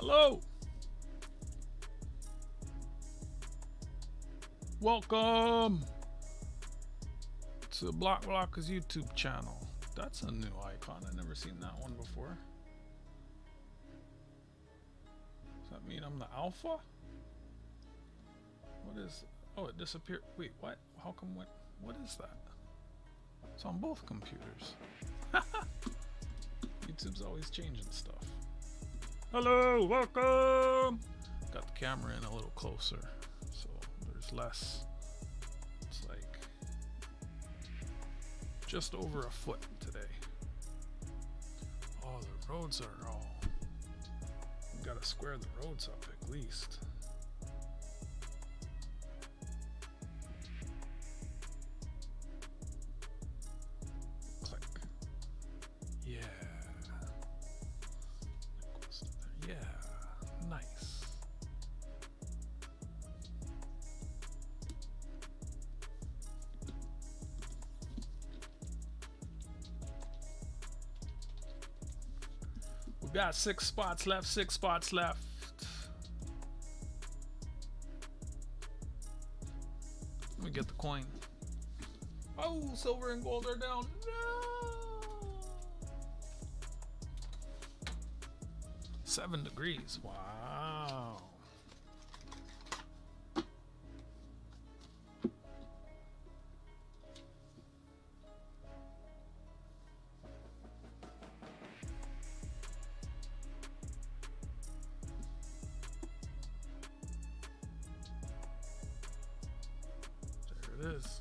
Hello. Welcome to Block's YouTube channel. That's a new icon. I've never seen that one before. Does that mean I'm the alpha? What is... Oh, it disappeared. Wait, what? How come... What is that? It's on both computers. YouTube's always changing stuff. Hello, welcome! Got the camera in a little closer, so there's less. It's like just over a foot today. Oh, the roads are all... We gotta square the roads up at least. Click. Yeah. Yeah, nice. We got 6 spots left, 6 spots left. Let me get the coin. Oh, silver and gold are down. No! 7 degrees. Wow. There it is.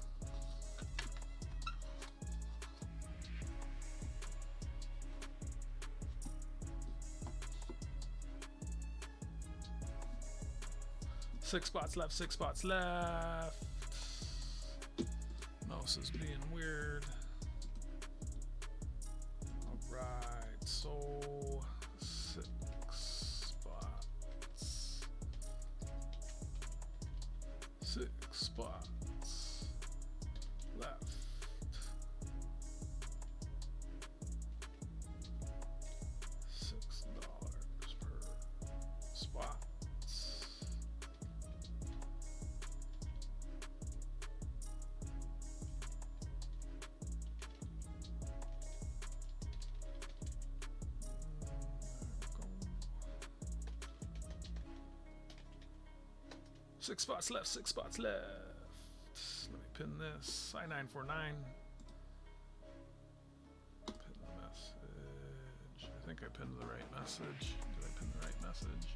Six spots left, 6 spots left. Mouse is being weird. Alright, so 6 spots. 6 spots left. $6 per spot. Six spots left, 6 spots left. Let me pin this. I-949. Pin the message. I think I pinned the right message. Did I pin the right message?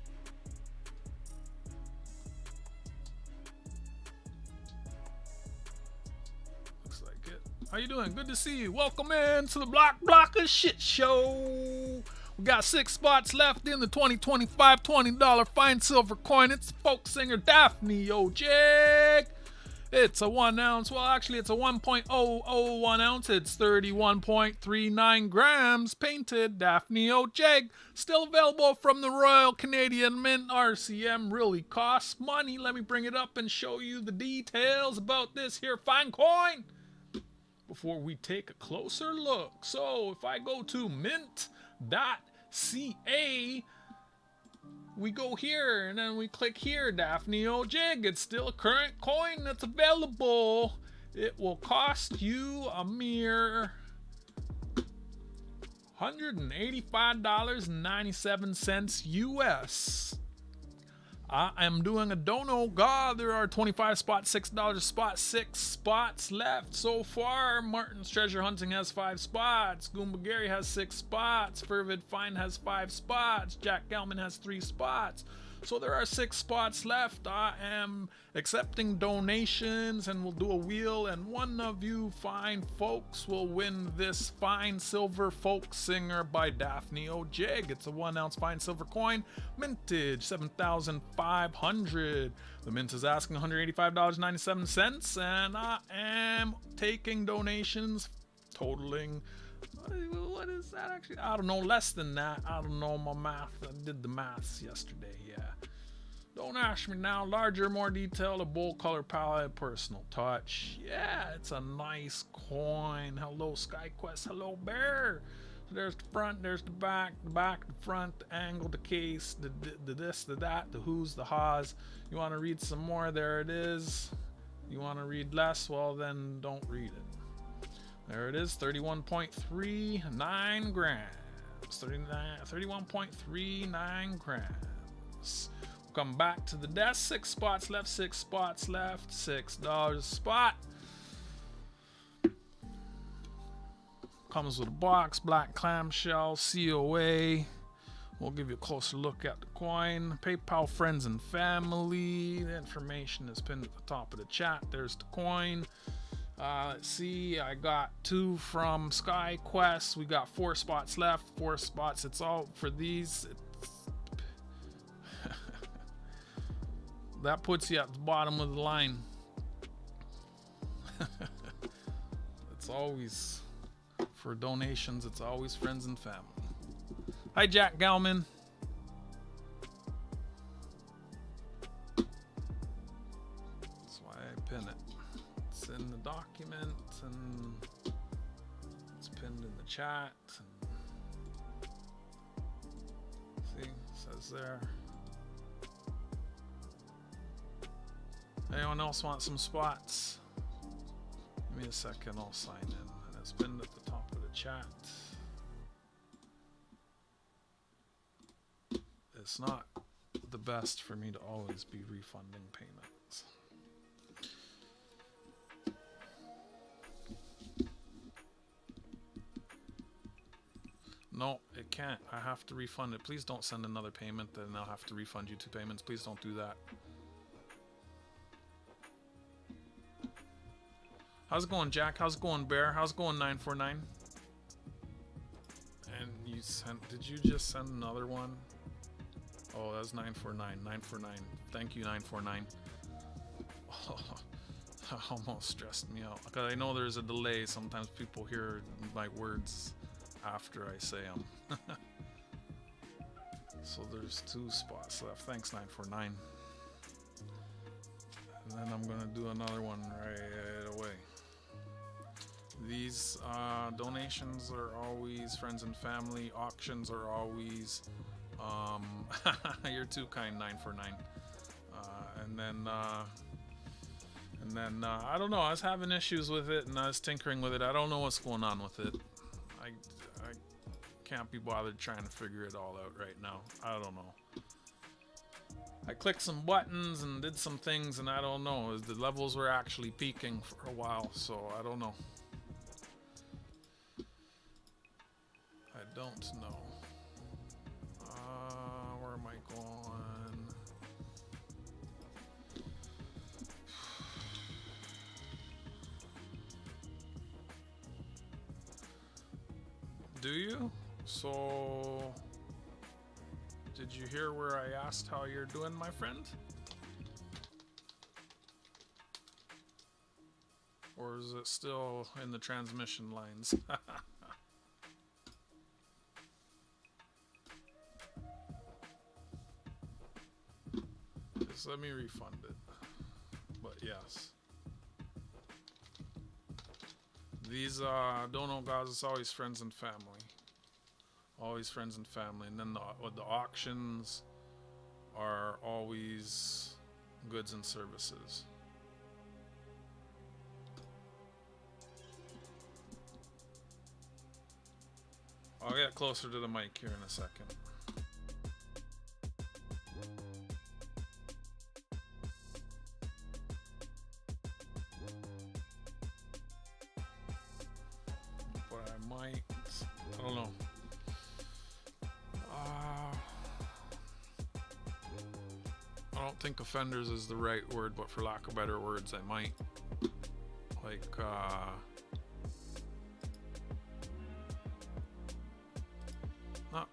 Looks like it. How you doing? Good to see you. Welcome in to the Blocker Shit Show. We got 6 spots left in the 2025 $20 fine silver coin. It's folk singer Daphne Odjig. It's a 1 ounce. Well, actually, it's a 1.001 ounce. It's 31.39 grams. Painted Daphne Odjig. Still available from the Royal Canadian Mint. RCM really costs money. Let me bring it up and show you the details about this here fine coin before we take a closer look. So if I go to mint.ca, we go here and then we click here, Daphne Odjig. It's still a current coin that's available. It will cost you a mere $185.97 US. I am doing a DONOGAW. There are 25 spots, $6 a spot, 6 spots left so far. Martin's Treasure Hunting has 5 spots. Goomba Gary has 6 spots. Fervid Find has 5 spots. Jack Gelman has 3 spots. So there are 6 spots left. I am accepting donations and we'll do a wheel, and one of you fine folks will win this fine silver folk singer by Daphne Odjig. It's a 1 ounce fine silver coin, mintage 7,500. The mint is asking $185.97, and I am taking donations totaling, what is that actually? I don't know, less than that. I don't know my math. I did the maths yesterday, yeah. Don't ask me now. Larger, more detailed, a bold color palette, personal touch. Yeah, it's a nice coin. Hello, SkyQuest. Hello, Bear. There's the front, there's the back, the front, the angle, the case, the this, the that, the who's, the ha's. You want to read some more? There it is. You want to read less? Well, then don't read it. There it is, 31.39 grams. 31.39 grams. We'll come back to the desk. 6 spots left, 6 spots left, $6 a spot. Comes with a box, black clamshell, COA. We'll give you a closer look at the coin. PayPal, friends, and family. The information is pinned at the top of the chat. There's the coin. Let's see. I got 2 from SkyQuest. We got 4 spots left. 4 spots. It's all for these. That puts you at the bottom of the line. It's always... For donations, it's always friends and family. Hi, Jack Galman. That's why I pin it. It's in the document and it's pinned in the chat. And see, it says there. Anyone else want some spots? Give me a second, I'll sign in. And it's pinned at the top of the chat. It's not the best for me to always be refunding payments. No, it can't. I have to refund it. Please don't send another payment, then I'll have to refund you 2 payments. Please don't do that. How's it going, Jack? How's it going, Bear? How's it going, 949? And you sent... Did you just send another one? Oh, that's 949. 949. Thank you, 949. Oh, that almost stressed me out. Because I know there's a delay. Sometimes people hear my words after I say them. So there's 2 spots left. Thanks, 949. And then I'm going to do another one right away. These donations are always friends and family. Auctions are always... you're too kind, 949. And then I don't know. I was having issues with it, and I was tinkering with it. I don't know what's going on with it. I can't be bothered trying to figure it all out right now. I don't know. I clicked some buttons and did some things, and I don't know. The levels were actually peaking for a while, so I don't know. I don't know. Where am I going? Do you? So, did you hear where I asked how you're doing, my friend? Or is it still in the transmission lines? Just let me refund it. But yes. These donogaws, it's always friends and family. Always friends and family. And then the auctions are always goods and services. I'll get closer to the mic here in a second. But I might, I don't know. I don't think offenders is the right word, but for lack of better words, I might like not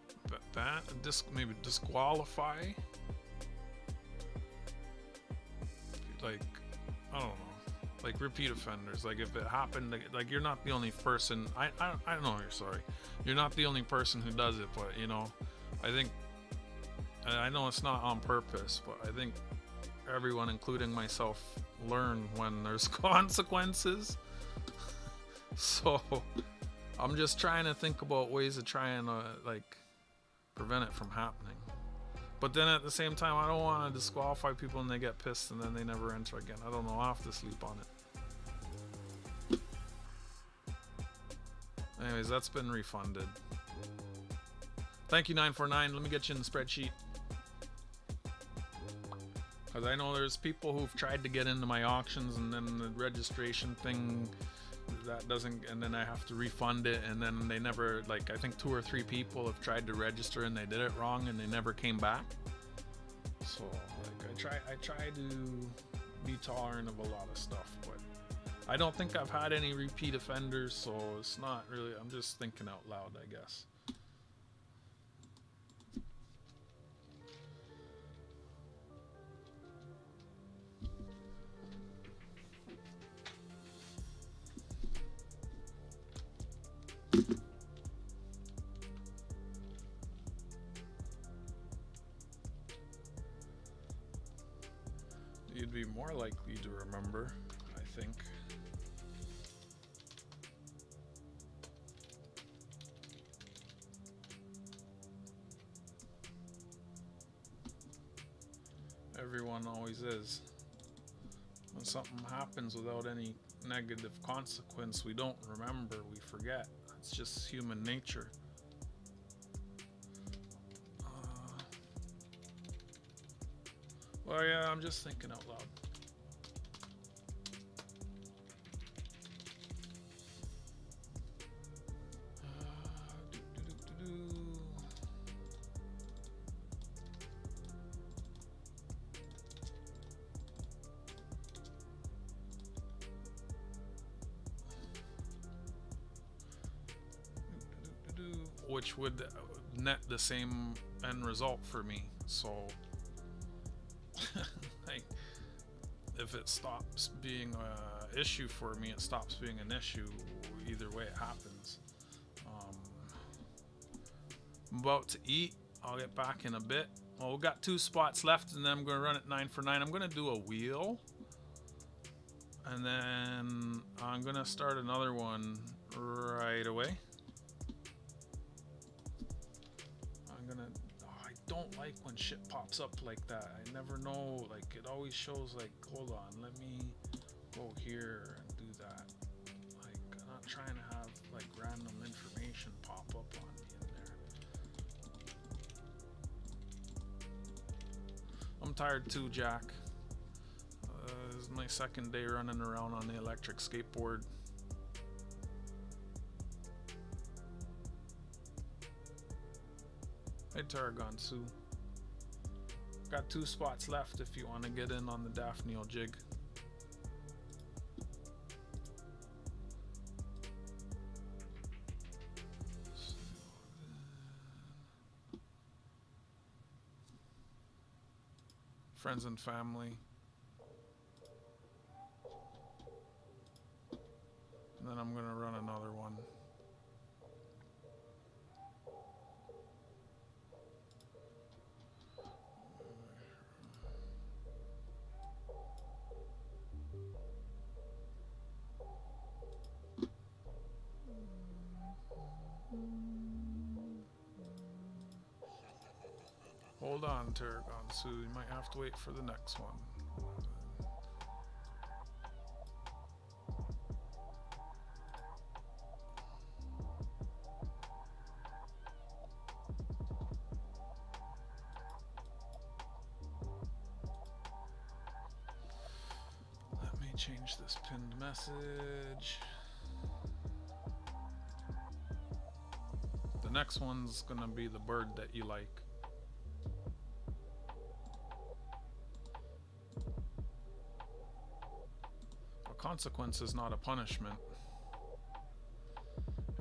ban, maybe disqualify. Like, I don't know. Like repeat offenders. Like if it happened, like you're not the only person. I know you're sorry. You're not the only person who does it, but you know, I think. I know it's not on purpose, but I think everyone, including myself, learn when there's consequences. So I'm just trying to think about ways of trying to like prevent it from happening. But then at the same time, I don't want to disqualify people and they get pissed and then they never enter again. I don't know. I'll have to sleep on it. Anyways, that's been refunded. Thank you, 949. Let me get you in the spreadsheet. Because I know there's people who've tried to get into my auctions and then the registration thing, that doesn't, and then I have to refund it, and then they never, like, I think 2 or 3 people have tried to register and they did it wrong and they never came back. So, like, I try to be tolerant of a lot of stuff, but I don't think I've had any repeat offenders, so it's not really, I'm just thinking out loud, I guess. You'd be more likely to remember, I think. Everyone always is. When something happens without any negative consequence, we don't remember, we forget. It's just human nature. Well, yeah, I'm just thinking out loud. Which would net the same end result for me, so like, if it stops being a issue for me, it stops being an issue. Either way it happens. I'm about to eat. I'll get back in a bit. Well, we've got 2 spots left and then I'm going to run it 9 for 9. I'm going to do a wheel and then I'm going to start another one right away. I don't like when shit pops up like that. I never know, like, it always shows like, hold on, let me go here and do that. Like, I'm not trying to have like random information pop up on me in there. I'm tired too, Jack. This is my 2nd day running around on the electric skateboard. Hey, Tarragon Sue. Got 2 spots left if you want to get in on the Daphne Odjig. Friends and family. And then I'm going to run another one. Hold on, Tarragon Sue. You might have to wait for the next one. Let me change this pinned message. The next one's gonna be the bird that you like. Consequence is not a punishment,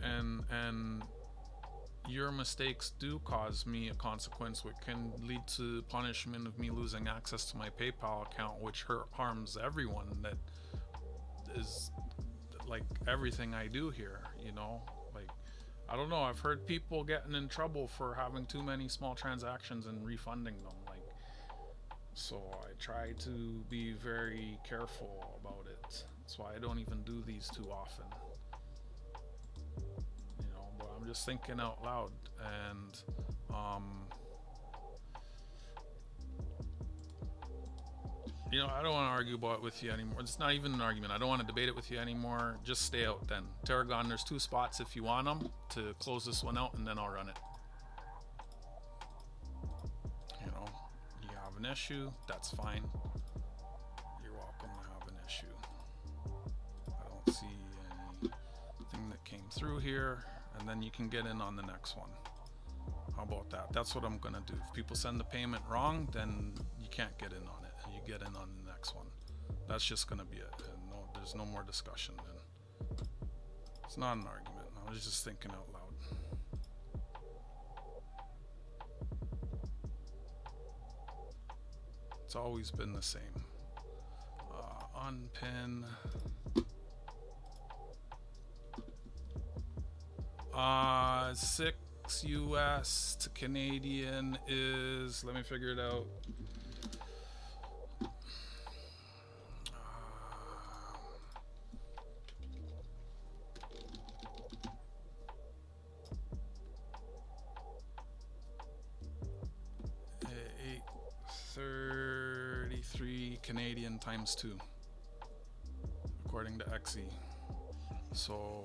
and your mistakes do cause me a consequence, which can lead to punishment of me losing access to my PayPal account, which harms everyone that is like everything I do here, you know. Like, I don't know, I've heard people getting in trouble for having too many small transactions and refunding them, like, so I try to be very careful about it. That's why I don't even do these too often. just thinking out loud, and you know, I don't want to argue about it with you anymore. It's not even an argument. I don't want to debate it with you anymore. Just stay out then. Tarragon, there's 2 spots if you want them to close this one out, and then I'll run it. You know, you have an issue, that's fine. You're welcome to have an issue. I don't see anything that came through here, and then you can get in on the next one. How about that? That's what I'm gonna do. If people send the payment wrong, then you can't get in on it. You get in on the next one. That's just gonna be it. And no, there's no more discussion then. It's not an argument. I was just thinking out loud. It's always been the same. Unpin. 6 US to Canadian is, let me figure it out. $8.33 Canadian times 2, according to XE. So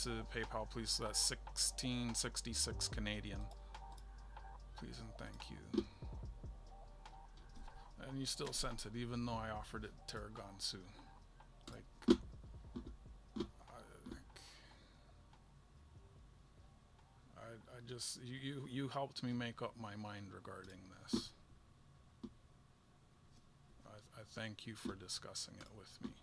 to PayPal, please. So that's $16.66 Canadian. Please and thank you. And you still sent it, even though I offered it Tarragon Sue. Like, I just you helped me make up my mind regarding this. I thank you for discussing it with me.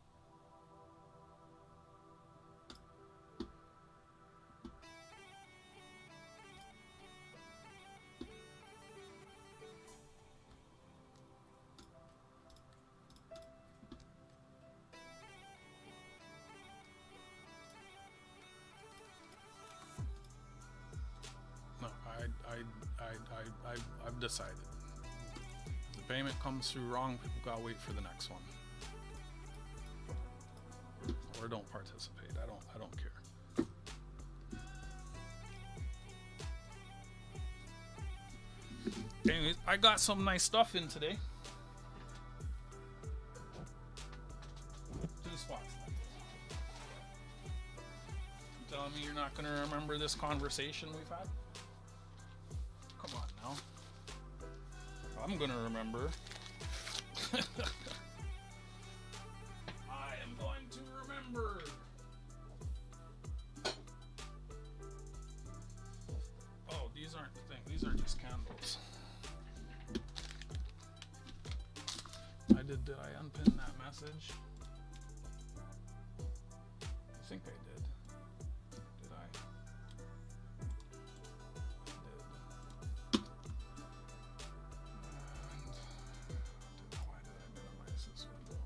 No, I've decided. If the payment comes through wrong, people gotta wait for the next one. Or don't participate. I don't care. Anyways, I got some nice stuff in today. 2 spots. You telling me you're not gonna remember this conversation we've had? Come on now. I'm gonna remember. I am going to remember. Oh, these aren't the thing. These are just candles. Did I unpin that message? I think I did. Did I? I did. And why did I minimize this window?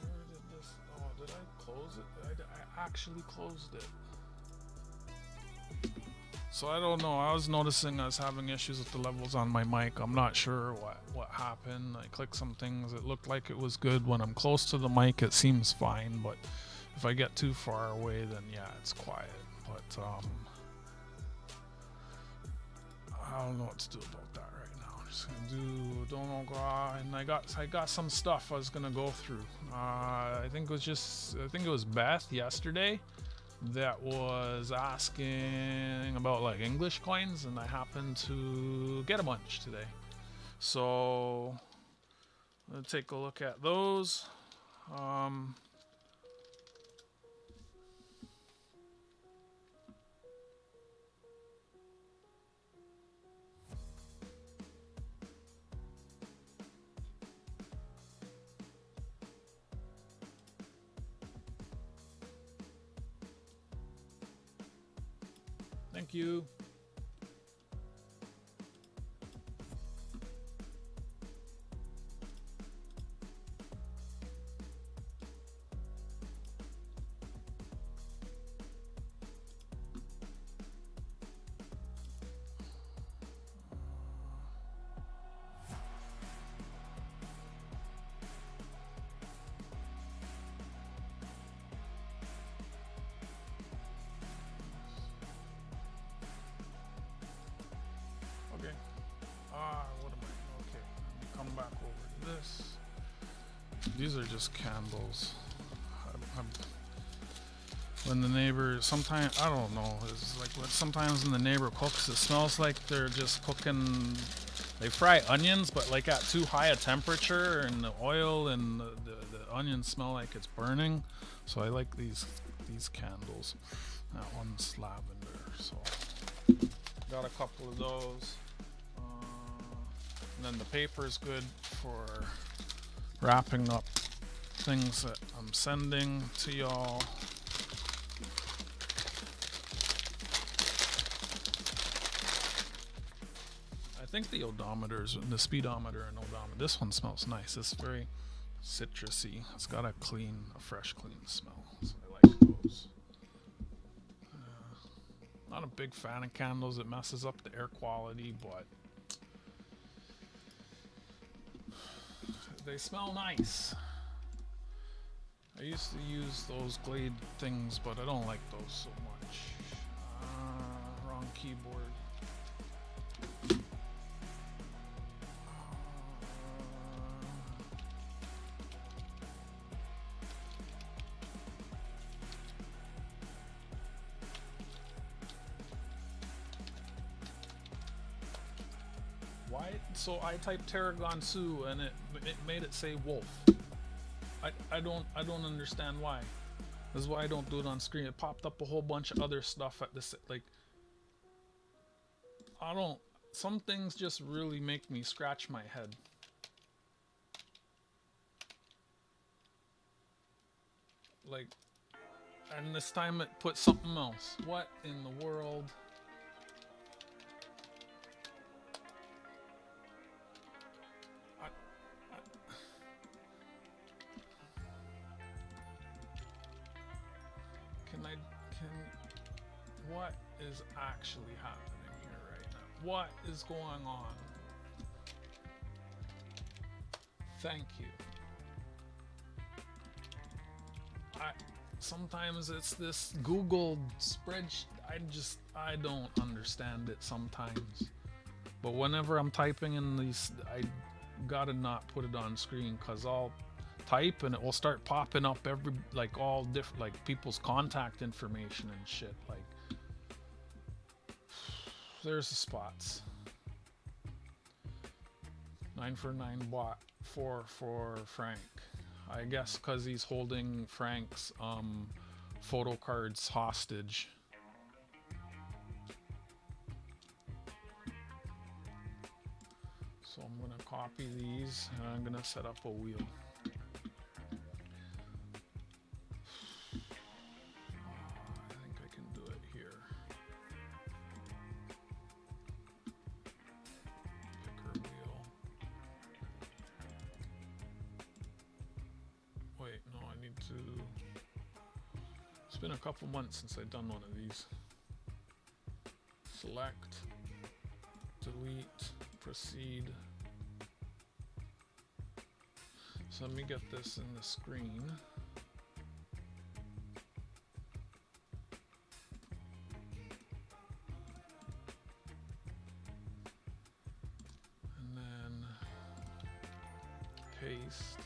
Where did this? Oh, did I close it? I actually closed it. So I don't know. I was noticing I was having issues with the levels on my mic. I'm not sure what happened. I clicked some things. It looked like it was good. When I'm close to the mic, it seems fine. But if I get too far away, then yeah, it's quiet. But I don't know what to do about that right now. I'm just gonna do DONOGAW, and I got some stuff I was gonna go through. I think it was Beth yesterday that was asking about like English coins, and I happened to get a bunch today. So let's take a look at those. Thank you. Okay. What am I? Okay. Come back over to this. These are just candles. When the neighbor, sometimes, I don't know, it's like sometimes when the neighbor cooks, it smells like they're just cooking, they fry onions, but like at too high a temperature, and the oil and the onions smell like it's burning. So I like these candles. That one's lavender, so got a couple of those. And then the paper is good for wrapping up things that I'm sending to y'all. I think the odometers, the speedometer and odometer, this one smells nice. It's very citrusy. It's got a fresh, clean smell. So I like those. Not a big fan of candles. It messes up the air quality, but they smell nice. I used to use those Glade things, but I don't like those so much. Wrong keyboard. Why? So I typed Tarragon Sioux and it made it say wolf. I don't understand why. This is why I don't do it on screen. It popped up a whole bunch of other stuff at this, like, some things just really make me scratch my head. Like, and this time it put something else. What in the world? What is actually happening here right now? What is going on? Thank you. Sometimes it's this Google spreadsheet. I don't understand it sometimes. But whenever I'm typing in these, I gotta not put it on screen, because I'll type and it will start popping up all different, like people's contact information and shit. Like, there's the spots. 9 for 9 bought 4 for Frank. I guess because he's holding Frank's photo cards hostage. So I'm gonna copy these and I'm gonna set up a wheel. I think I can do it here. Picker wheel. Wait, no, I need to. It's been a couple months since I've done one of these. Select, delete, proceed. So let me get this in the screen. And then paste.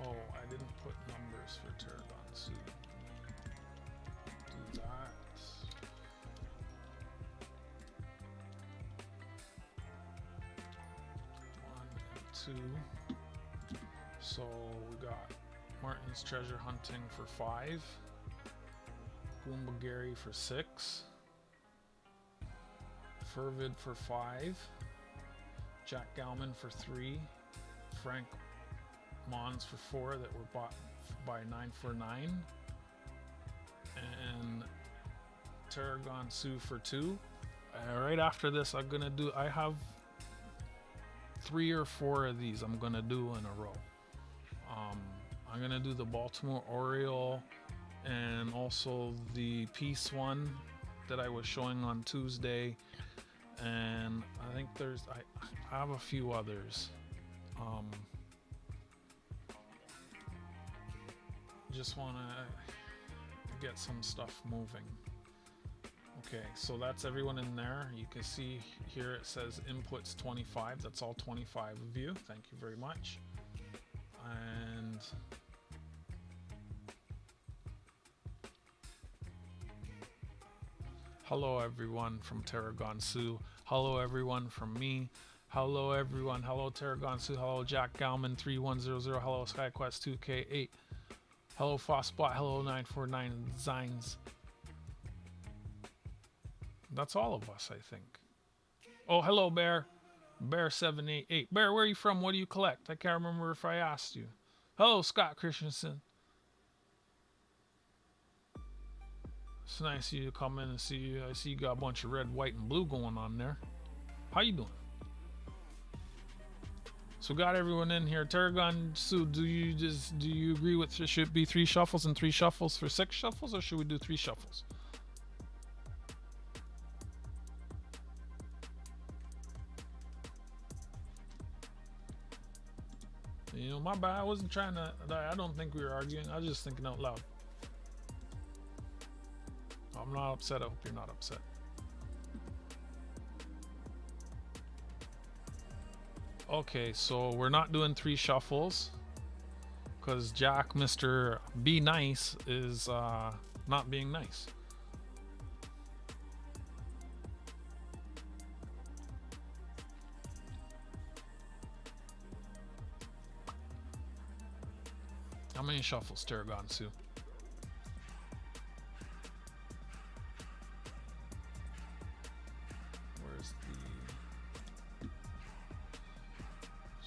Oh, I didn't put numbers for Tarragon Sioux. Do that. One and two. So we got Martin's Treasure Hunting for 5, Goomba Gary for 6, Fervid for 5, Jack Galman for 3, Frank Mons for 4 that were bought by 9 for 9, and Tarragon Sioux for 2. Right after this, I have 3 or 4 of these I'm gonna do in a row. I'm gonna do the Baltimore Oriole and also the Peace one that I was showing on Tuesday, and I think I have a few others. Just wanna get some stuff moving. Okay, so that's everyone in there. You can see here it says inputs 25. That's all 25 of you. Thank you very much. And hello everyone from Tarragon Sue. Hello everyone from me. Hello everyone. Hello Tarragon Sue. Hello Jack Galman 3100. Hello SkyQuest 2K8. Hello Fossbot. Hello 949 Zines. That's all of us, I think. Oh, hello Bear. Bear 788. Bear, where are you from? What do you collect? I can't remember if I asked you. Hello Scott Christensen. It's nice of you to come in and see you. I see you got a bunch of red, white, and blue going on there. How you doing? So got everyone in here. Tarragon Sue, do you agree with it should be 3 shuffles and 3 shuffles for 6 shuffles, or should we do 3 shuffles? You know, my bad. I wasn't trying to. I don't think we were arguing. I was just thinking out loud. I'm not upset. I hope you're not upset. Okay, so we're not doing 3 shuffles because Jack, Mr. Be Nice, is not being nice. How many shuffles, Tarragon Sue? Where's the...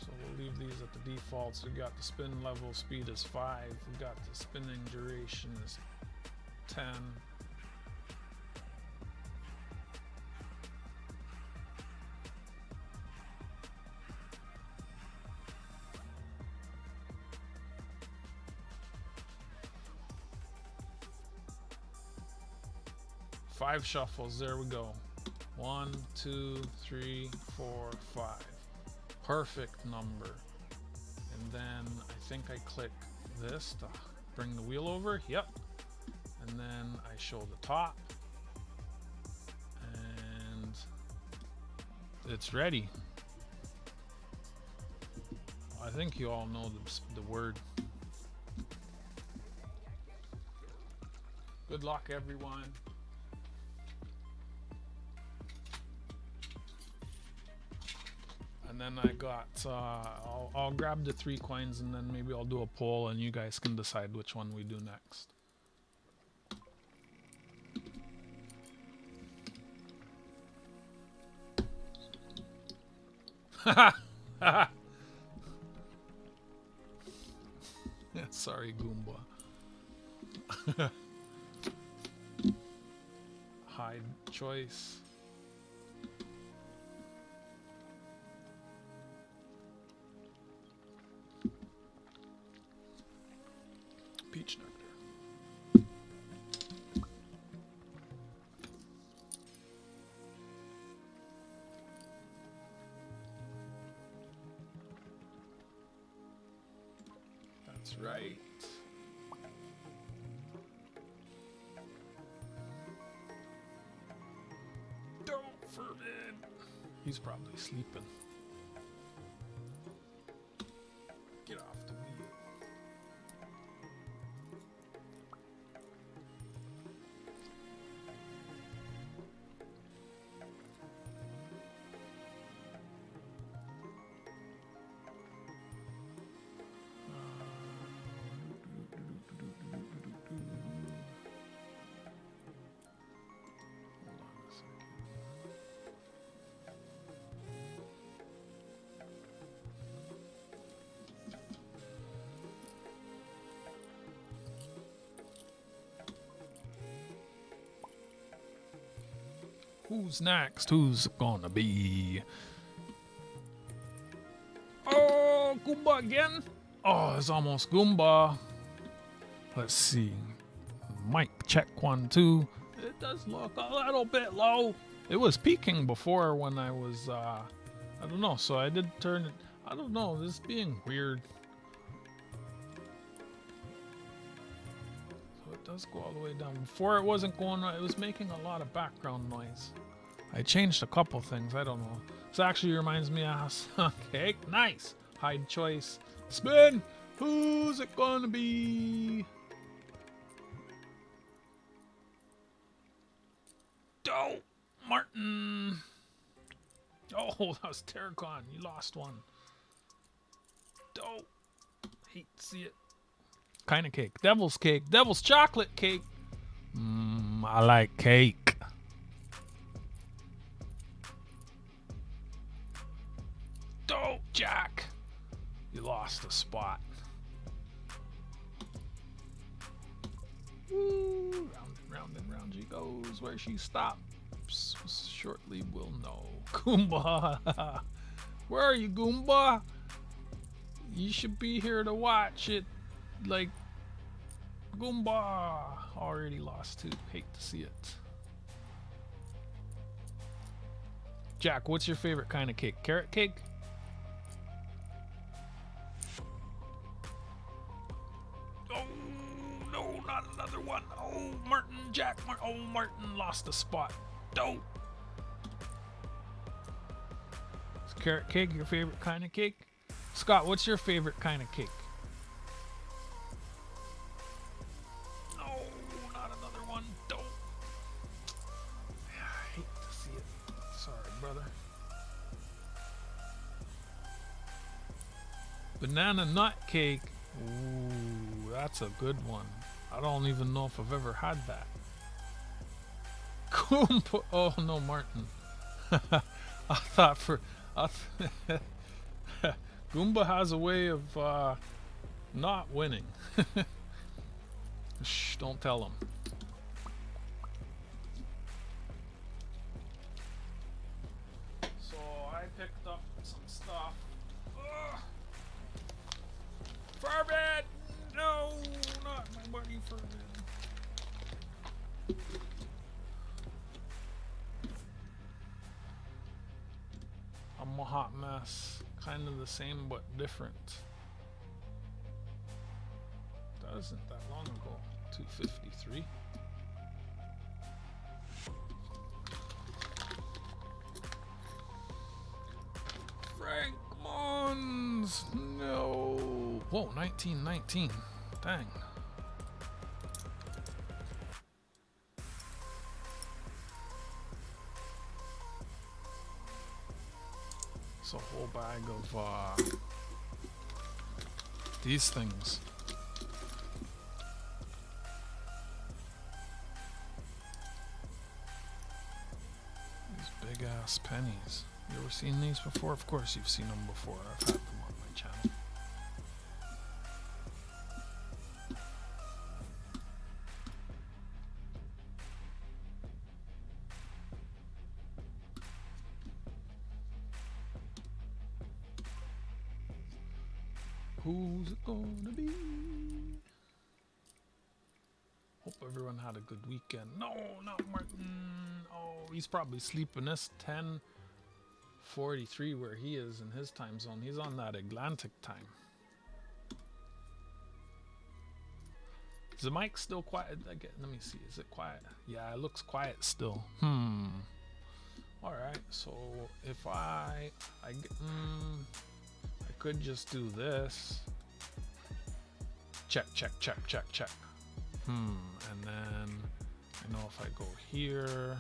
So we'll leave these at the defaults. We got the spin level speed is 5. We got the spinning duration is 10. Five shuffles, there we go. 1, 2, 3, 4, 5. Perfect number. And then I think I click this to bring the wheel over. Yep. And then I show the top. And it's ready. I think you all know the word. Good luck, everyone. And then I got, I'll grab the 3 coins and then maybe I'll do a poll and you guys can decide which one we do next. Yeah, sorry, Goomba. Hide choice. Peach nectar. That's right. Don't forbid. He's probably sleeping. Get off the wheel. Who's next? Who's gonna be? Oh, Goomba again? Oh, it's almost Goomba. Let's see. Mic check 1, 2. It does look a little bit low. It was peaking before when I was, I don't know. So I did turn it. I don't know. This is being weird. So it does go all the way down. Before it wasn't going, it was making a lot of background noise. I changed a couple things, I don't know. This actually reminds me of okay, nice. Hide choice. Spin! Who's it gonna be? Oh, Martin. Oh, that was Terracon. You lost one. Oh, hate to see it. Kind of cake. Devil's cake. Devil's chocolate cake. I like cake. Oh, Jack. You lost a spot. Woo. Round and round she goes. Where she stops shortly we'll know. Goomba. Where are you, Goomba? You should be here to watch it. Like, Goomba. Already lost too. Hate to see it. Jack, what's your favorite kind of cake? Carrot cake? Oh, no, not another one. Oh, Martin, Jack. Oh, Martin lost a spot. Oh. Is carrot cake your favorite kind of cake? Scott, what's your favorite kind of cake? No, not another one. Don't. I hate to see it. Sorry, brother. Banana nut cake. Ooh, that's a good one. I don't even know if I've ever had that. Goomba. Oh no, Martin. I thought for Goomba has a way of not winning. Shh, don't tell him. So I picked up some stuff. Forbid! No, not my buddy Forbid. I'm a hot mess. Kind of the same but different. That isn't that long ago. 253. Frank Mons! No! Whoa, 1919. Dang. It's a whole bag of these things. These big ass pennies. You ever seen these before? Of course you've seen them before. I've had them on my channel. Who's it gonna be? Hope everyone had a good weekend. No, not Martin. Oh, he's probably sleeping. It's 10:43 where he is in his time zone. He's on that Atlantic time. Is the mic still quiet? Let me see. Is it quiet? Yeah, it looks quiet still. Alright, so if I could just do this. Check. And then I know if I go here,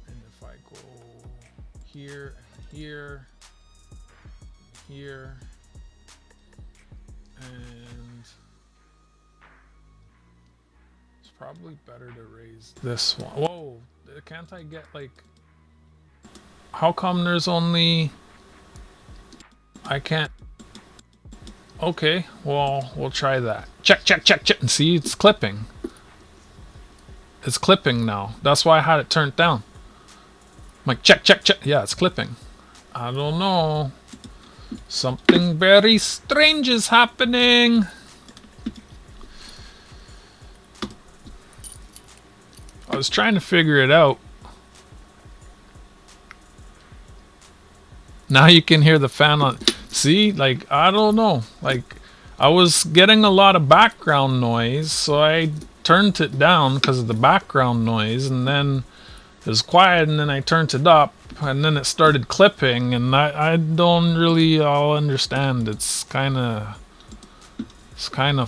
and if I go here and here, and here, and it's probably better to raise this one. Whoa, can't I get like, how come there's only, I can't. Okay, well, we'll try that. Check. And see, it's clipping. It's clipping now. That's why I had it turned down. I'm like, check. Yeah, it's clipping. I don't know. Something very strange is happening. I was trying to figure it out. Now you can hear the fan on. See, like, I don't know. Like, I was getting a lot of background noise, so I turned it down because of the background noise, and then it was quiet, and then I turned it up, and then it started clipping, and I don't really all understand. It's kind of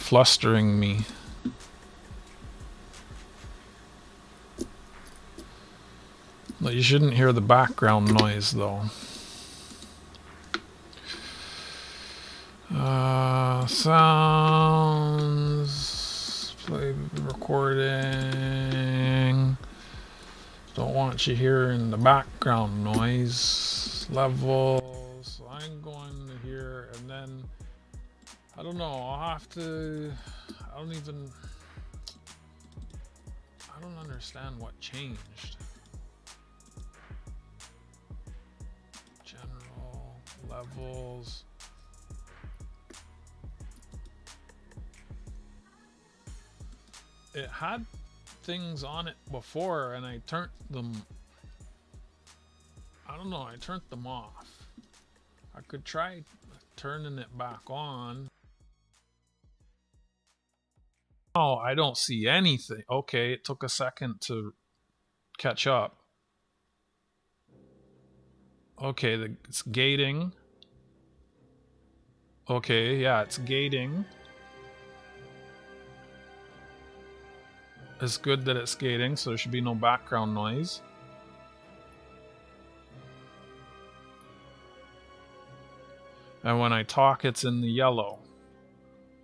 flustering me. But you shouldn't hear the background noise though. Sounds, play recording. Don't want you hearing the background noise. Levels. I'm going to hear, and then I don't know. I'll have to. I don't understand what changed. General levels. It had things on it before, and I turned them. I don't know. I turned them off. I could try turning it back on. Oh, I don't see anything. Okay, it took a second to catch up. Okay, it's gating. Okay, yeah, it's gating. It's good that it's gating, so there should be no background noise. And when I talk, it's in the yellow.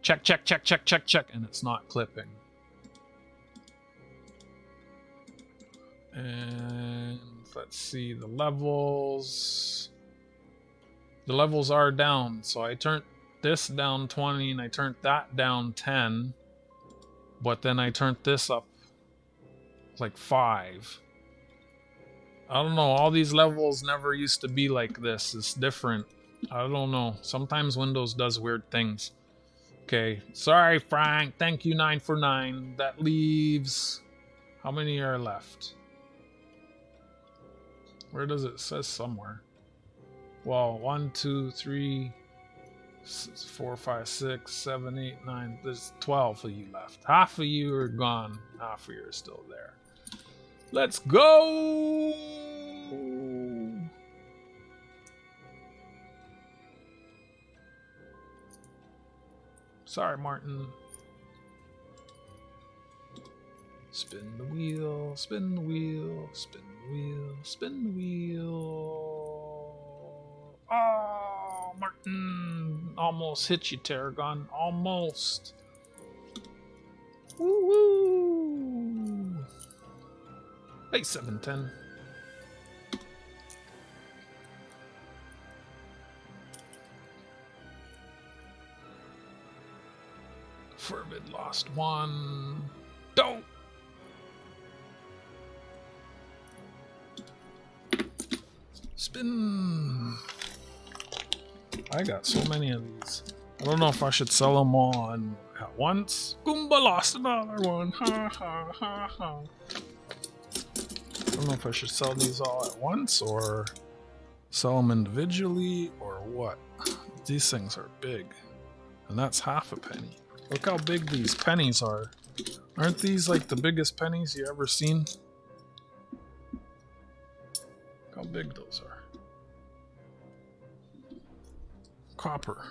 Check, check, check, check, check, check, and it's not clipping. And let's see the levels. The levels are down, so I turned this down 20 and I turned that down 10. But then I turned this up like 5. I don't know, all these levels never used to be like this. It's different. I don't know. Sometimes Windows does weird things. Okay, sorry Frank. Thank you 9 for 9. That leaves... How many are left? Where does it say somewhere? Well, 1, 2, 3... 4, 5, 6, 7, 8, 9. There's 12 of you left. Half of you are gone. Half of you are still there. Let's go! Sorry, Martin. Spin the wheel, spin the wheel, spin the wheel, spin the wheel. Oh, Martin! Almost hit you, Tarragon. Almost. Woo woo! Hey, 710. Fervid lost 1. Don't! Spin! I got so many of these. I don't know if I should sell them all at once. Goomba lost another one. Ha ha ha ha. I don't know if I should sell these all at once or sell them individually or what. These things are big. And that's half a penny. Look how big these pennies are. Aren't these like the biggest pennies you ever seen? Look how big those are. Copper.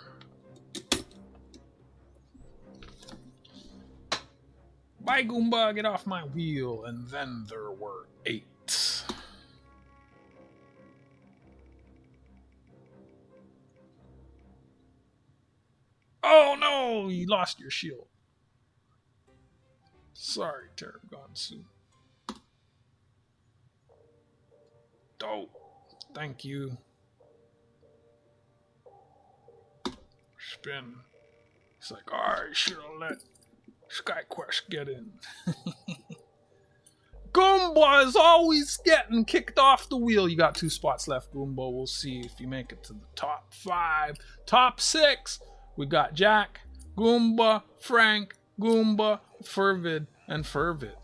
Bye, Goomba, get off my wheel. And then there were 8. Oh no, you lost your shield. Sorry, Terragonsu. Dope. Thank you. Spin. He's like, alright, should have let SkyQuest get in. Goomba is always getting kicked off the wheel. You got 2 spots left, Goomba. We'll see if you make it to the top 5. Top 6. We got Jack, Goomba, Frank, Goomba, Fervid, and Fervid.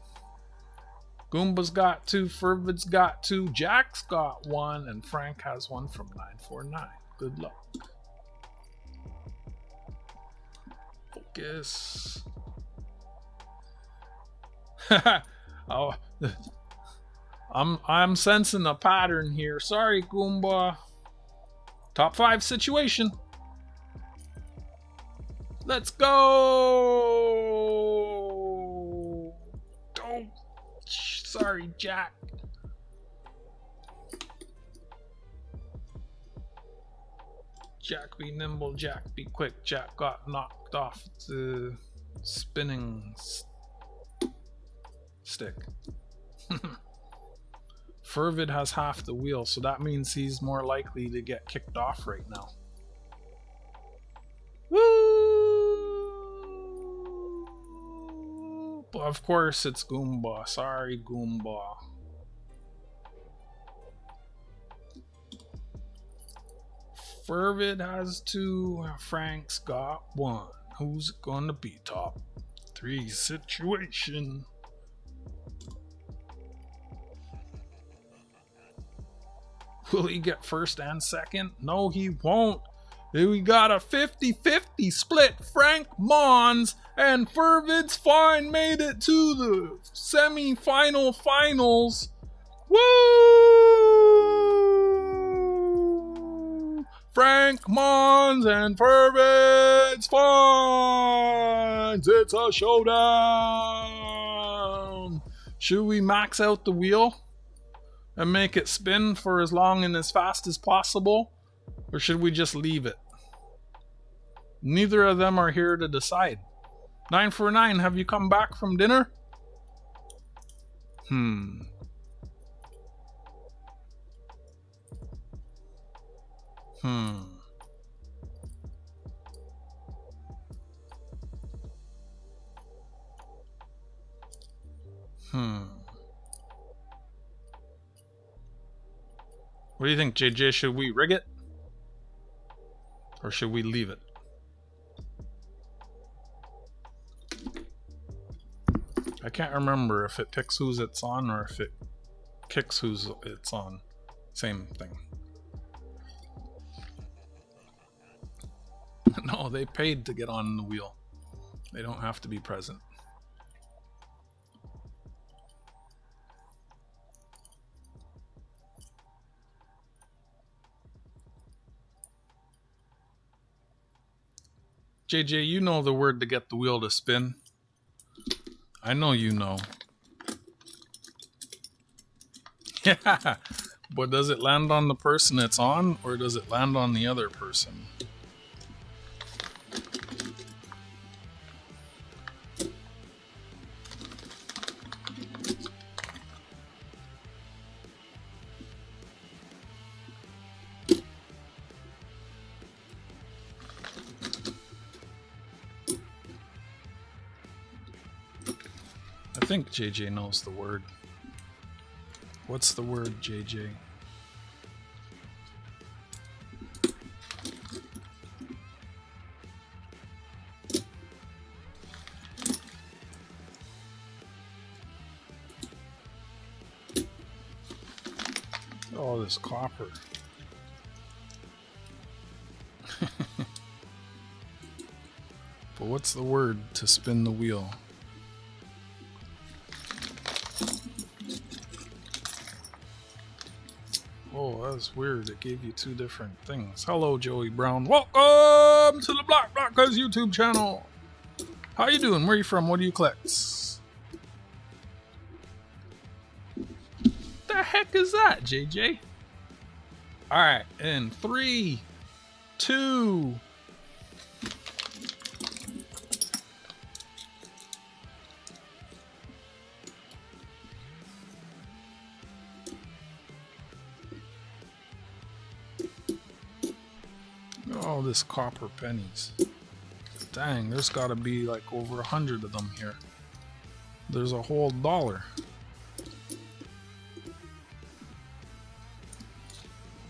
Goomba's got 2, Fervid's got 2, Jack's got 1, and Frank has 1 from 949. Good luck. Focus. Oh, I'm sensing a pattern here. Sorry, Goomba. Top 5 situation. Let's go. Oh, sorry, Jack. Jack be nimble, Jack be quick. Jack got knocked off the spinning stick. Fervid has half the wheel, so that means he's more likely to get kicked off right now. Woo! But of course it's Goomba. Sorry, Goomba. Fervid has 2. Frank's got 1. Who's it gonna be? Top 3 situation. Will he get first and second? No, he won't. We got a 50-50 split. Frank Mons and Fervid's Fine made it to the semi-final finals. Woo! Frank Mons and Fervid's Fines. It's a showdown. Should we max out the wheel and make it spin for as long and as fast as possible? Or should we just leave it? Neither of them are here to decide. 9 for 9, have you come back from dinner? Hmm. What do you think, JJ? Should we rig it? Or should we leave it? I can't remember if it picks whose it's on or if it kicks whose it's on. Same thing. No, they paid to get on the wheel. They don't have to be present. JJ, you know the word to get the wheel to spin. I know you know. Yeah, but does it land on the person it's on, or does it land on the other person? I think JJ knows the word. What's the word, JJ? Oh, this copper. But what's the word to spin the wheel? Oh, that's weird. It gave you 2 different things. Hello, Joey Brown. Welcome to the Black Blockers YouTube channel. How you doing? Where you from? What do you collect? The heck is that, JJ? Alright, in 3, 2... Oh, this copper pennies. Dang, there's gotta be like over 100 of them here. There's a whole $1.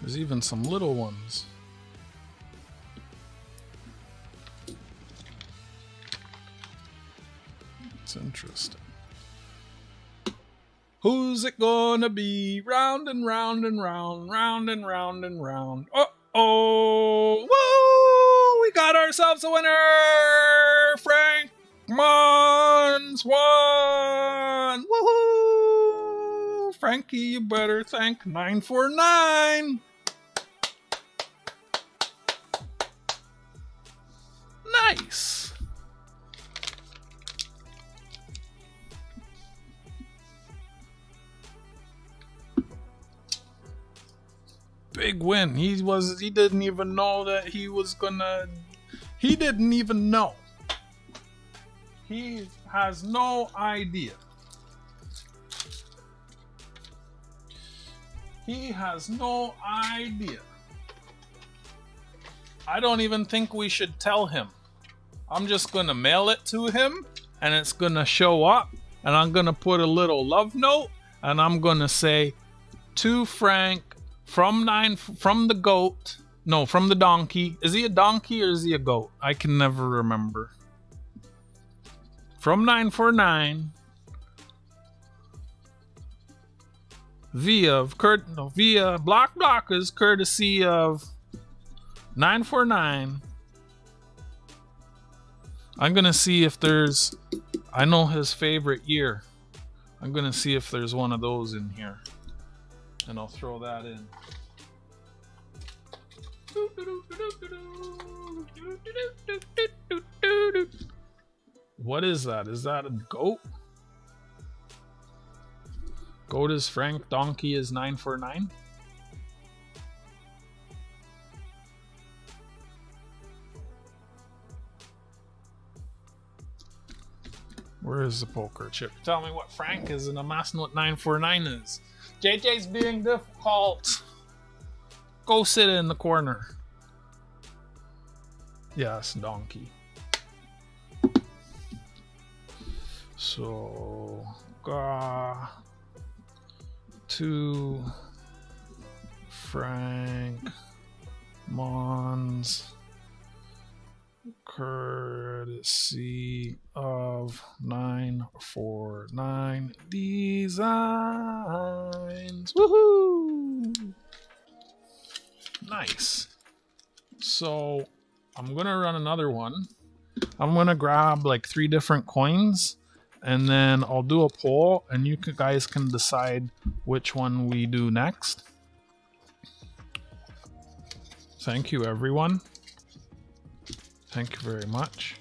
There's even some little ones. It's interesting. Who's it gonna be? Round and round and round, round and round and round. Oh, woo! We got got ourselves a winner! Frank Mons won! Woohoo! Frankie, you better thank 949. Nice. Big win. He didn't even know that he was gonna. He didn't even know. He has no idea. He has no idea. I don't even think we should tell him. I'm just gonna mail it to him, and it's gonna show up, and I'm gonna put a little love note, and I'm gonna say, to Frank from the goat. No, from the donkey. Is he a donkey or is he a goat? I can never remember. From 949 via blockers courtesy of 949. I'm gonna see if there's, I know his favorite year. I'm gonna see if there's one of those in here, and I'll throw that in. What is that? Is that a goat? Goat is Frank, donkey is 949. Where is the poker chip? Tell me what Frank is and I'm asking what 949 is. JJ's being difficult. Go sit in the corner. Yes, donkey. So, to Frank Mons, courtesy of 949 Designs. Woohoo! Nice. So I'm gonna run another one. I'm gonna grab like 3 different coins, and then I'll do a poll, and you guys can decide which one we do next. Thank you, everyone. Thank you very much.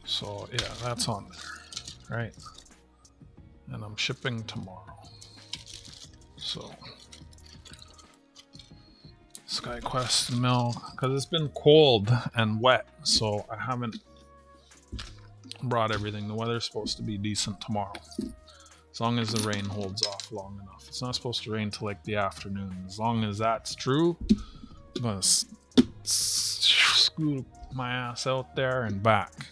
So yeah, that's on there, right? And I'm shipping tomorrow. So SkyQuest milk, because it's been cold and wet, so I haven't brought everything. The weather's supposed to be decent tomorrow, as long as the rain holds off long enough. It's not supposed to rain till like the afternoon. As long as that's true, I'm gonna scoot my ass out there and back.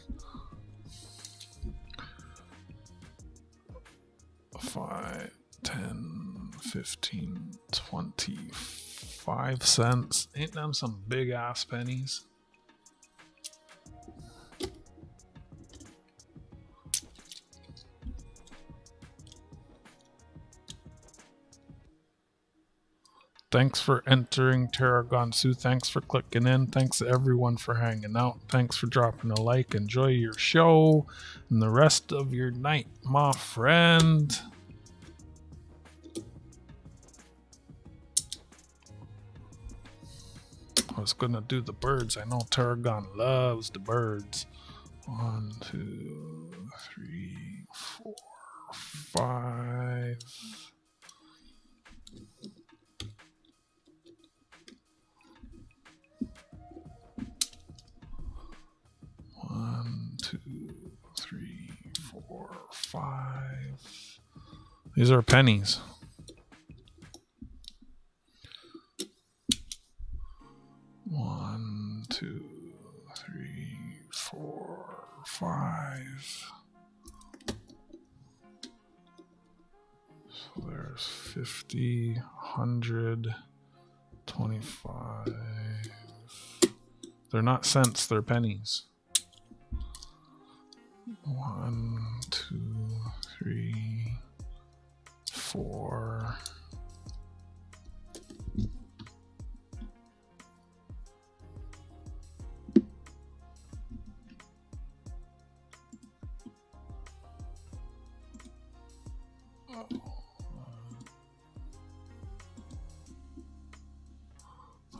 5, 10, 15, 25 cents. Ain't them some big ass pennies? Thanks for entering, Tarragon-Sue. Thanks for clicking in. Thanks to everyone for hanging out. Thanks for dropping a like. Enjoy your show and the rest of your night, my friend. I was gonna do the birds. I know Tarragon loves the birds. 1, 2, 3, 4, 5. 1, 2, 3, 4, 5. These are pennies. 1, 2, 3, 4, 5. So there's 50, 100, 25. They're not cents, they're pennies. 1, 2, 3, 4.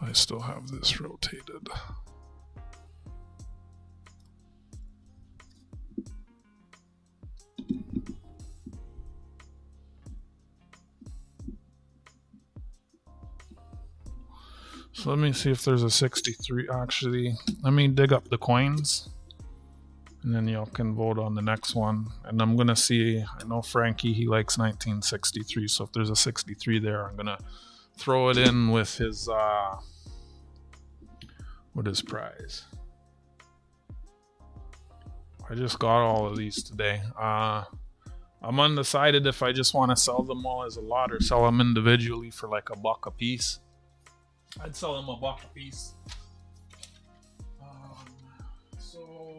I still have this rotated. So let me see if there's a 63. Actually, let me dig up the coins, and then y'all can vote on the next one. And I'm gonna see. I know Frankie, he likes 1963. So if there's a 63 there, I'm gonna throw it in with his what is prize. I just got all of these today. I'm undecided if I just want to sell them all as a lot or sell them individually for like $1 a piece. I'd sell them $1 a piece. So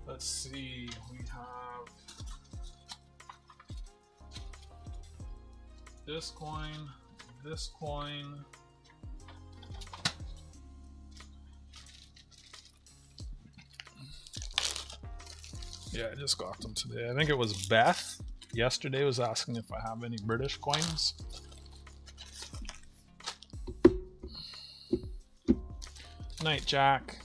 let's see. We have this coin, this coin. Yeah, I just got them today. I think it was Beth yesterday was asking if I have any British coins. Night, Jack.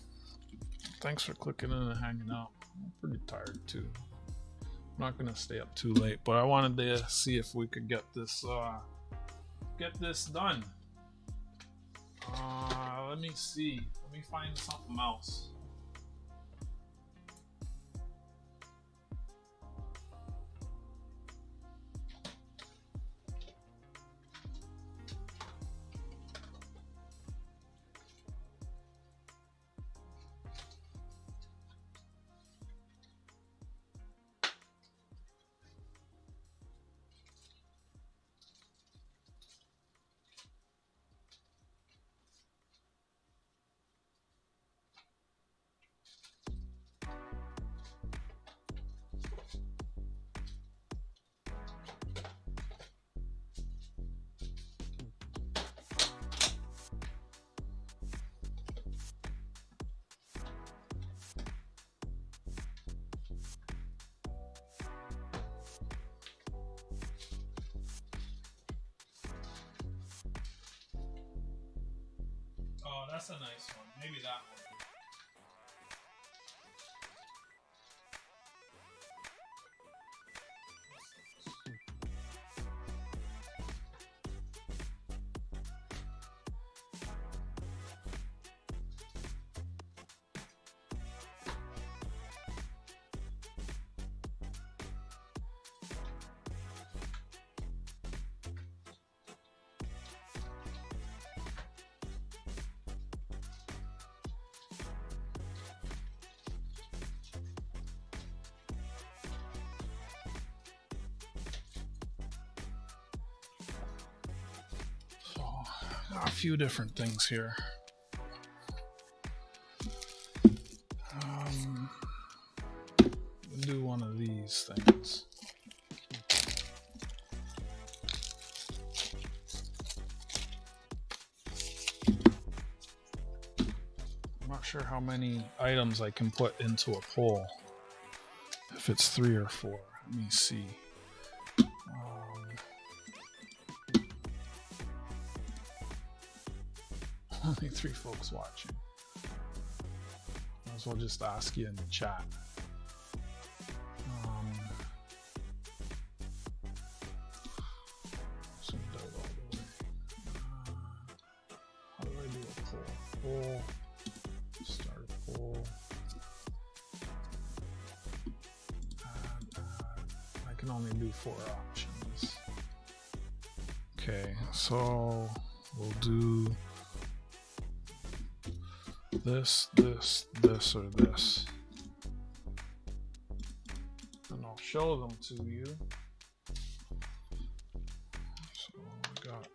Thanks for clicking in and hanging out. I'm pretty tired too. I'm not gonna stay up too late, but I wanted to see if we could get this done. Let me see. Let me find something else. Oh, that's a nice one. Maybe that one. A few different things here. We'll do one of these things. I'm not sure how many items I can put into a poll. If it's 3 or 4. Let me see. Only 3 folks watching. Might as well just ask you in the chat. Zoomed out all the way. How do I do a poll? Poll. Start a poll. I can only do 4 options. Okay, so we'll do this, this, this, or this. And I'll show them to you. So I got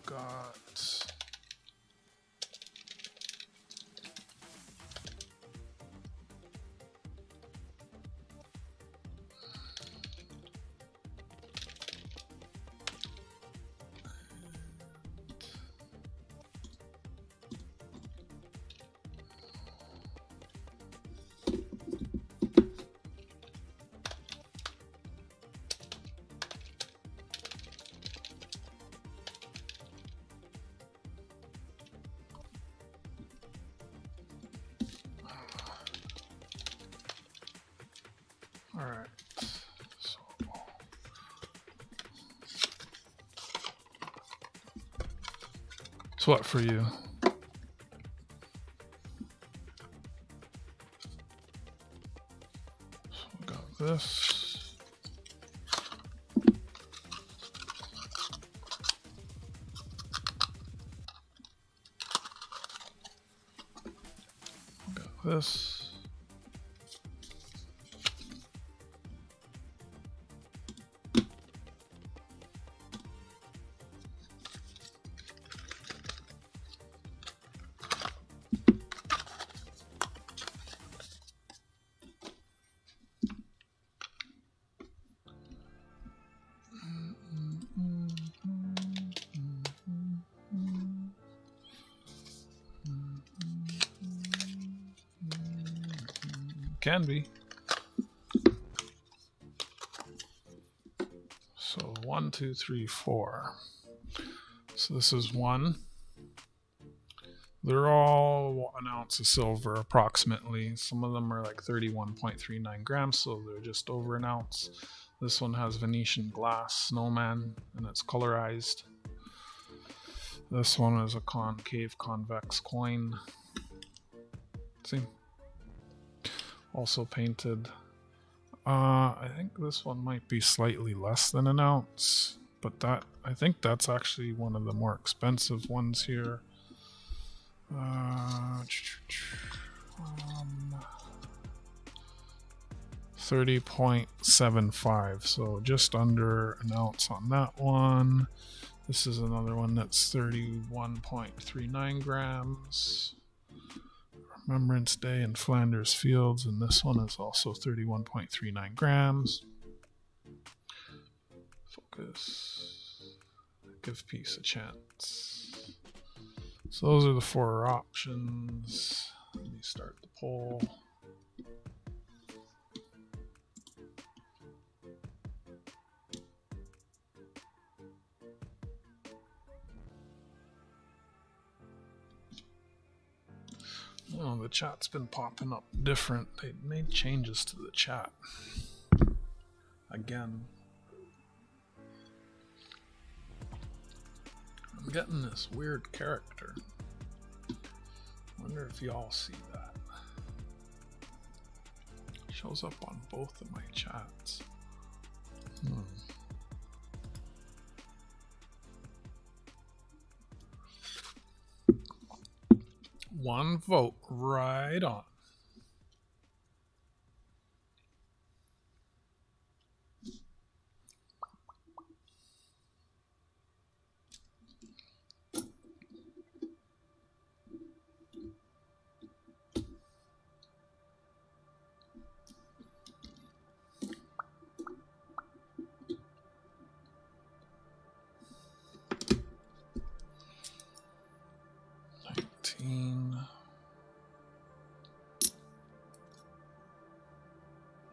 got all right. So what for you? So we got this. We got this. Can be. So 1, 2, 3, 4. So this is 1. They're all 1 ounce of silver approximately. Some of them are like 31.39 grams, so they're just over 1 ounce. This one has Venetian glass snowman and it's colorized. This one is a concave convex coin. See? Also painted. I think this one might be slightly less than 1 ounce, but I think that's actually one of the more expensive ones here. 30.75, so just under 1 ounce on that one. This is another one that's 31.39 grams. Remembrance Day in Flanders Fields, and this one is also 31.39 grams. Focus. Give peace a chance. So those are the 4 options. Let me start the poll. Oh, the chat's been popping up different. They made changes to the chat. Again. I'm getting this weird character. Wonder if y'all see that. Shows up on both of my chats. One vote, right on.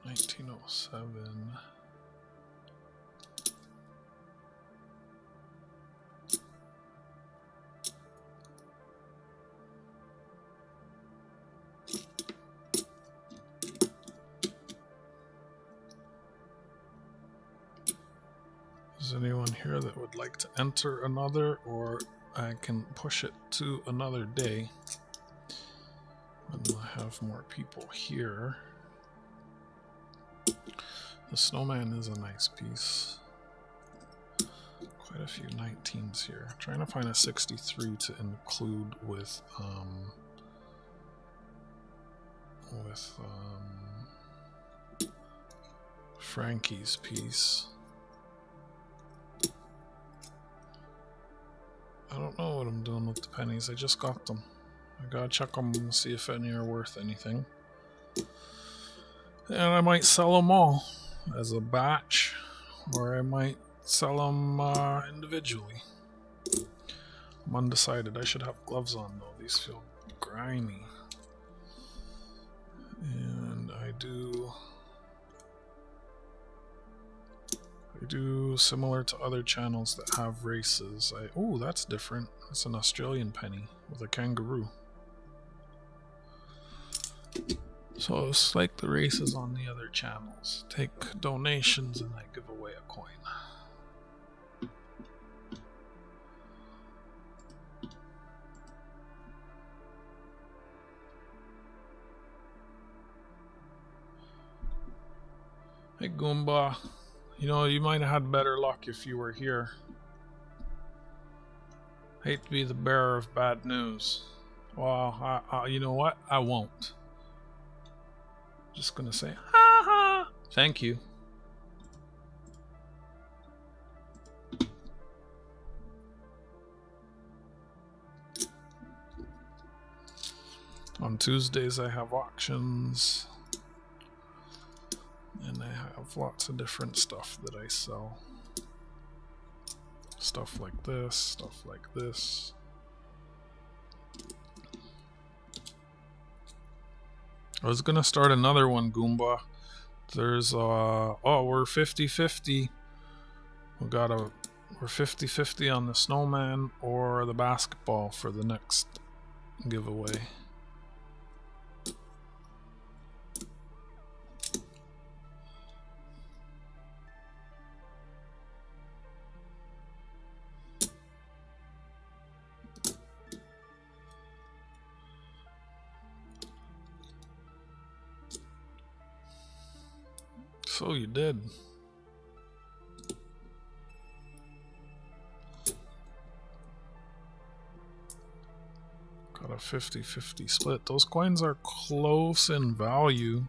$19.07. Is anyone here that would like to enter another, or I can push it to another day when I have more people here? The snowman is a nice piece. Quite a few 19s here. Trying to find a 63 to include with Frankie's piece. I don't know what I'm doing with the pennies. I just got them. I gotta check them and see if any are worth anything. And I might sell them all as a batch, or I might sell them individually. I'm undecided. I should have gloves on though. These feel grimy. And I do similar to other channels that have races. Oh, that's different. That's an Australian penny with a kangaroo. So it's like the races on the other channels. Take donations and I give away a coin. Hey Goomba, you know, you might have had better luck if you were here. Hate to be the bearer of bad news. Well, you know what? I won't. Just gonna say, ha ha. Thank you. On Tuesdays I have auctions. And I have lots of different stuff that I sell. Stuff like this, stuff like this. I was gonna start another one, Goomba. There's oh, we're 50-50. We're 50-50 on the snowman or the basketball for the next giveaway. So you did. Got a 50-50 split. Those coins are close in value.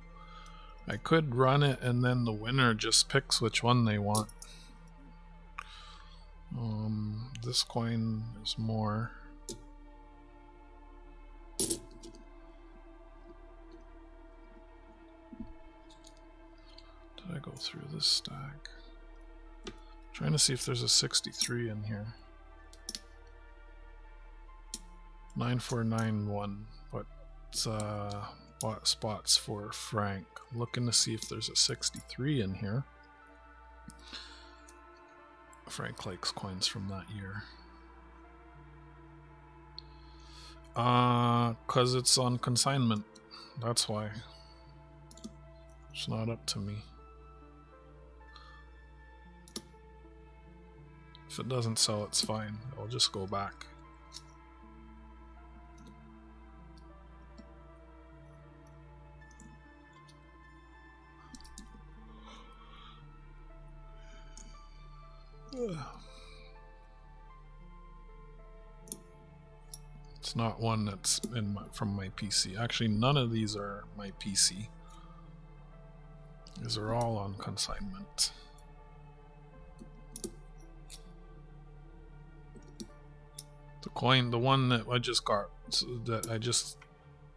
I could run it and then the winner just picks which one they want. This coin is more. Did I go through this stack? Trying to see if there's a 63 in here. 9491. What spots for Frank? Looking to see if there's a 63 in here. Frank likes coins from that year. 'Cause it's on consignment. That's why. It's not up to me. If it doesn't sell, it's fine. I'll just go back. It's not one that's from my PC. Actually, none of these are my PC. These are all on consignment. The coin, the one that I just got,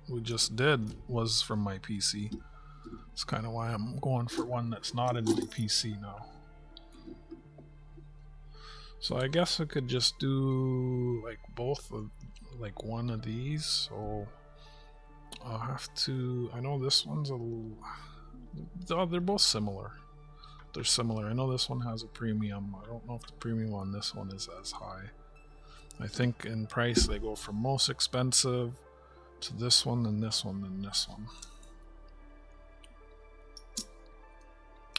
we just did, was from my PC. That's kind of why I'm going for one that's not in my PC now. So I guess I could just do like both of, like one of these. So I'll have to, I know this one's a little, they're both similar. They're similar. I know this one has a premium. I don't know if the premium on this one is as high. I think in price they go from most expensive to this one, then this one, then this one.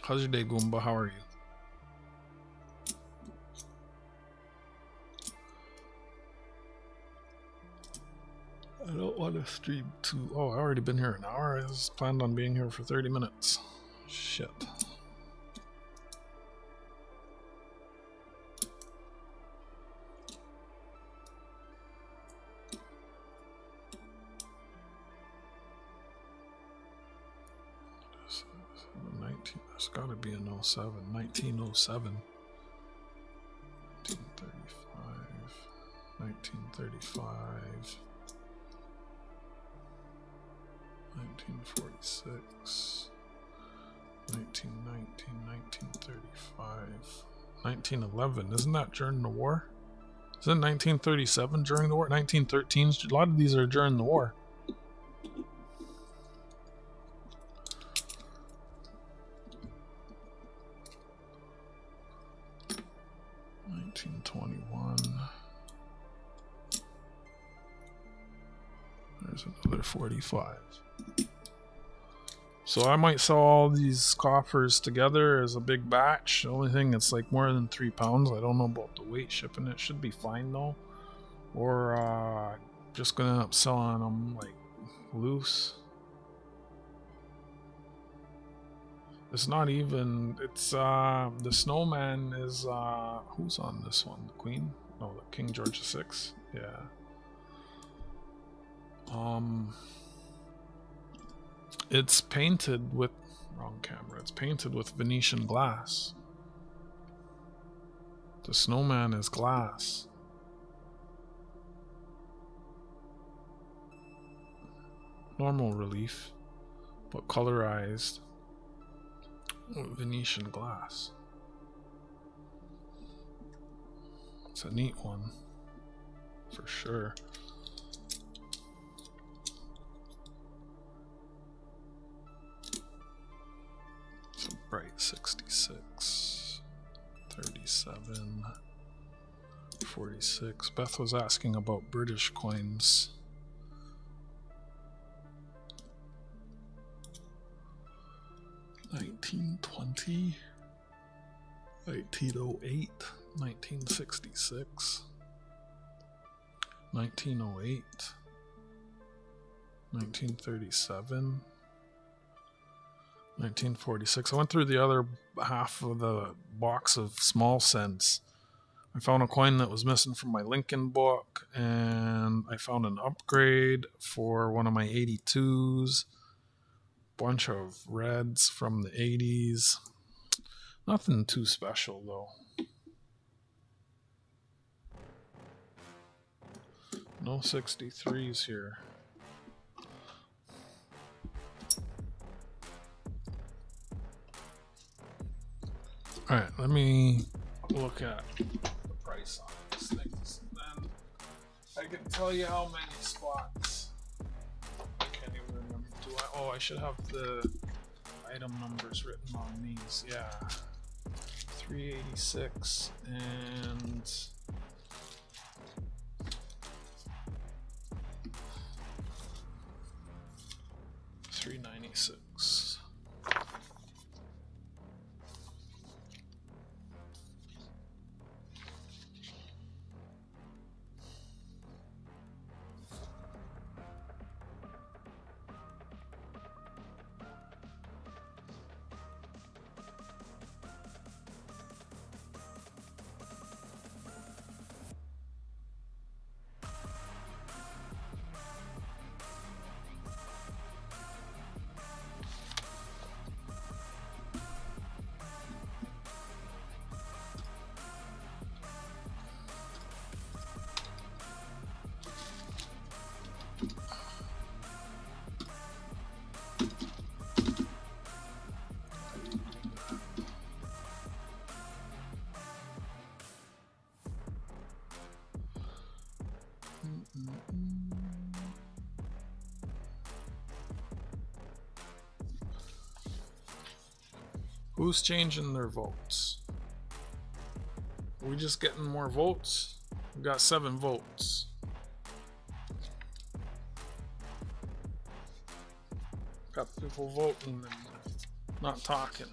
How's your day, Goomba? How are you? I don't want to stream too. Oh, I've already been here an hour. I was planned on being here for 30 minutes. Shit. There's got to be an 07. 1907. 1935. 1935, 1946, 1919, 1935, 1911. Isn't that during the war? Isn't 1937 during the war? 1913. A lot of these are during the war. 1921. There's another 45. So I might sell all these coffers together as a big batch. The only thing that's like more than 3 pounds. I don't know about the weight shipping. It should be fine though. Or just gonna end up selling them like loose. It's not even. It's the snowman is who's on this one? The Queen? No, the King George VI. Yeah. It's painted with wrong camera. It's painted with Venetian glass. The snowman is glass. Normal relief, but colorized Venetian glass. It's a neat one, for sure. It's a bright 66, 37, 46. Beth was asking about British coins. $1920, 1808, 1966, 1908, 1937, 1946. I went through the other half of the box of small cents. I found a coin that was missing from my Lincoln book, and I found an upgrade for one of my 82s. Bunch of reds from the 80s. Nothing too special though. No 63s here. Alright, let me look at the price on these things. Then I can tell you how many spots. I can't even remember. Oh, I should have the item numbers written on these. Yeah. 386 and 396. Who's changing their votes? Are we just getting more votes? We got 7 votes. Got people voting and not talking.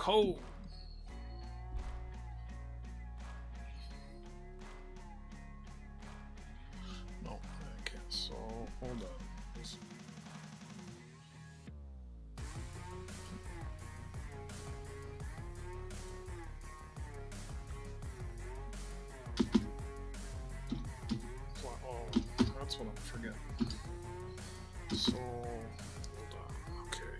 code. No, okay, so hold on. Oh, that's what I'm forgetting. So hold on. Okay.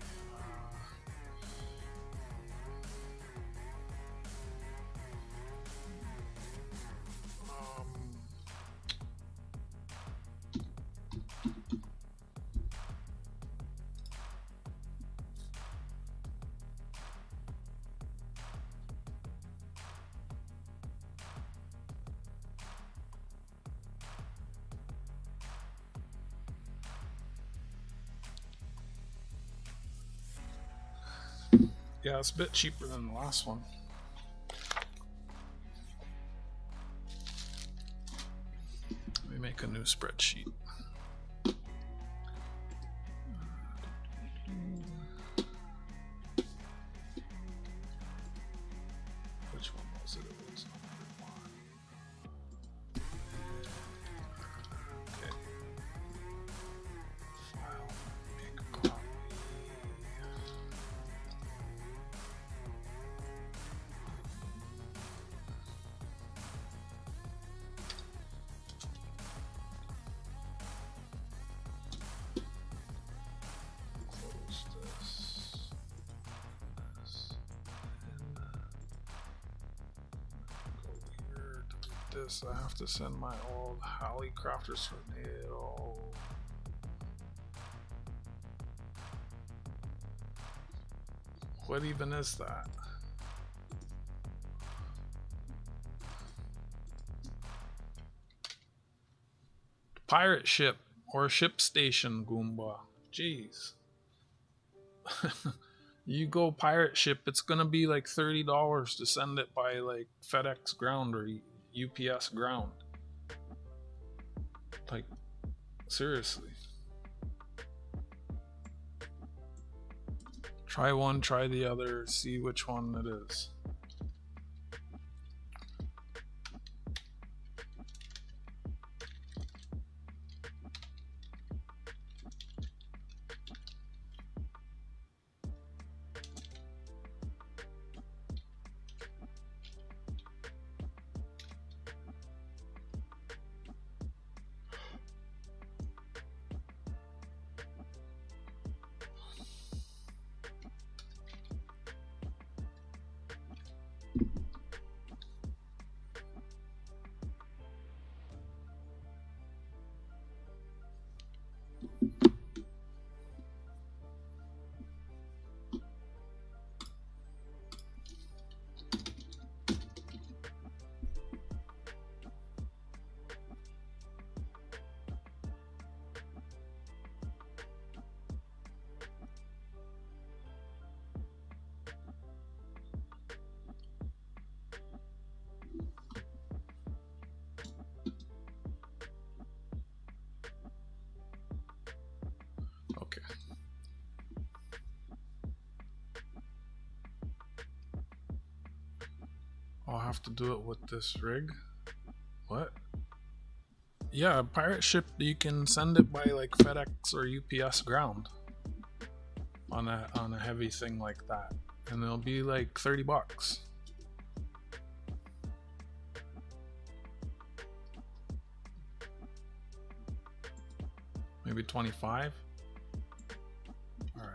Yeah, it's a bit cheaper than the last one. Let me make a new spreadsheet. Which one was it? It was number 1. Okay. File, make a copy. This, I have to send my old Halley Crafters tornado. What even is that? Pirate ship or ship station, Goomba. Jeez. You go pirate ship, it's gonna be like $30 to send it by like FedEx ground or UPS ground. Like, seriously. Try one, try the other, see which one it is. Okay. I'll have to do it with this rig. What? Yeah, a pirate ship, you can send it by like FedEx or UPS ground on a heavy thing like that, and it'll be like $30. Maybe 25. All right.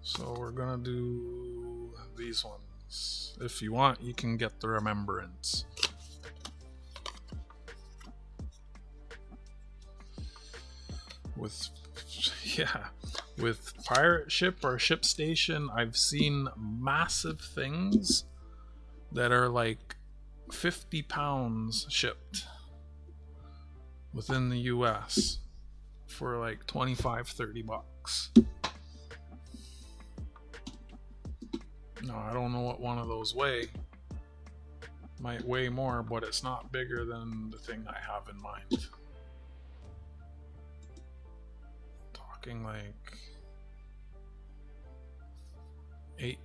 So we're gonna do these ones. If you want, you can get the remembrance. With pirate ship or ship station, I've seen massive things that are like 50 pounds shipped within the US for like 25-30 bucks. No, I don't know what one of those weigh. Might weigh more, but it's not bigger than the thing I have in mind. talking like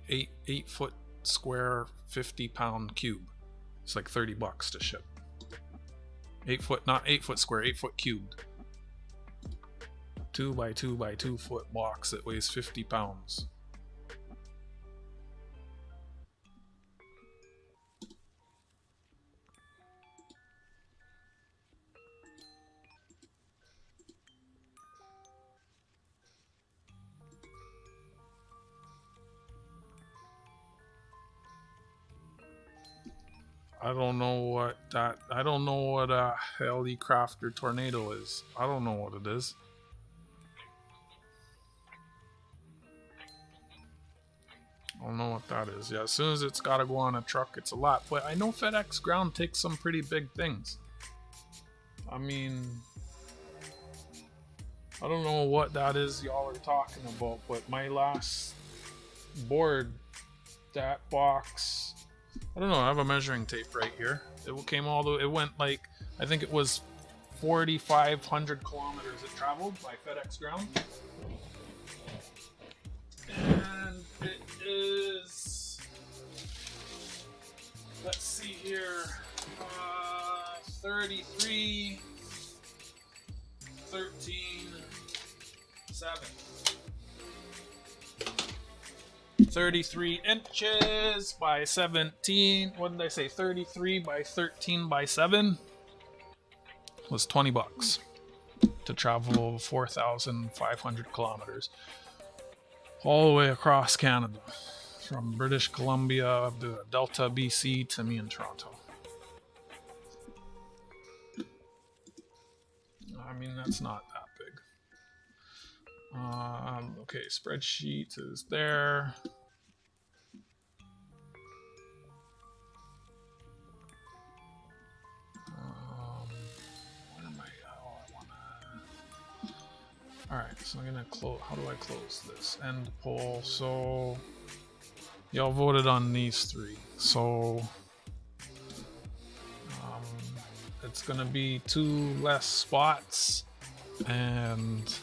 8 foot square 50-pound cube. It's like $30 to ship. 8 foot, not 8 foot square, 8 foot cubed. 2 by 2 by 2 foot box that weighs 50 pounds. I don't know what a Heli Crafter Tornado is. I don't know what it is. I don't know what that is. Yeah, as soon as it's got to go on a truck, it's a lot. But I know FedEx Ground takes some pretty big things. I mean, I don't know what that is y'all are talking about, but my last board, that box, I don't know, I have a measuring tape right here. It came all the way, it went like, I think it was 4,500 kilometers it traveled by FedEx Ground. And it is, let's see here, 33, 13, 7. 33 inches by 17. What did I say? 33 by 13 by 7 was $20 to travel 4,500 kilometers all the way across Canada, from British Columbia to Delta, BC to me in Toronto. I mean, that's not that big. Okay, spreadsheet is there. Where am I? Oh, I wanna. All right, so I'm gonna close. How do I close this? End poll. So y'all voted on these 3. So it's gonna be 2 less spots, and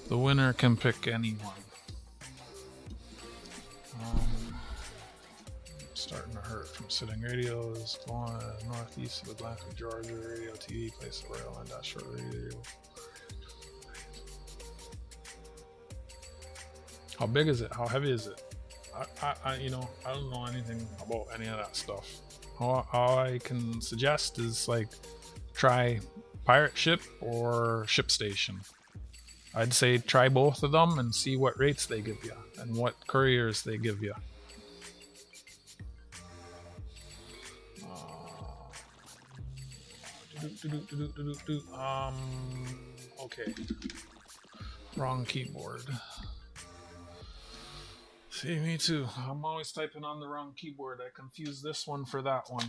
the winner can pick anyone. Starting to hurt from sitting radios, going northeast of Atlanta, Georgia, radio, TV, place of rail, and short radio. How big is it? How heavy is it? I you know, I don't know anything about any of that stuff. All I can suggest is like try pirate ship or ship station. I'd say try both of them and see what rates they give you and what couriers they give you. Okay. Wrong keyboard. See, me too. I'm always typing on the wrong keyboard. I confuse this one for that one.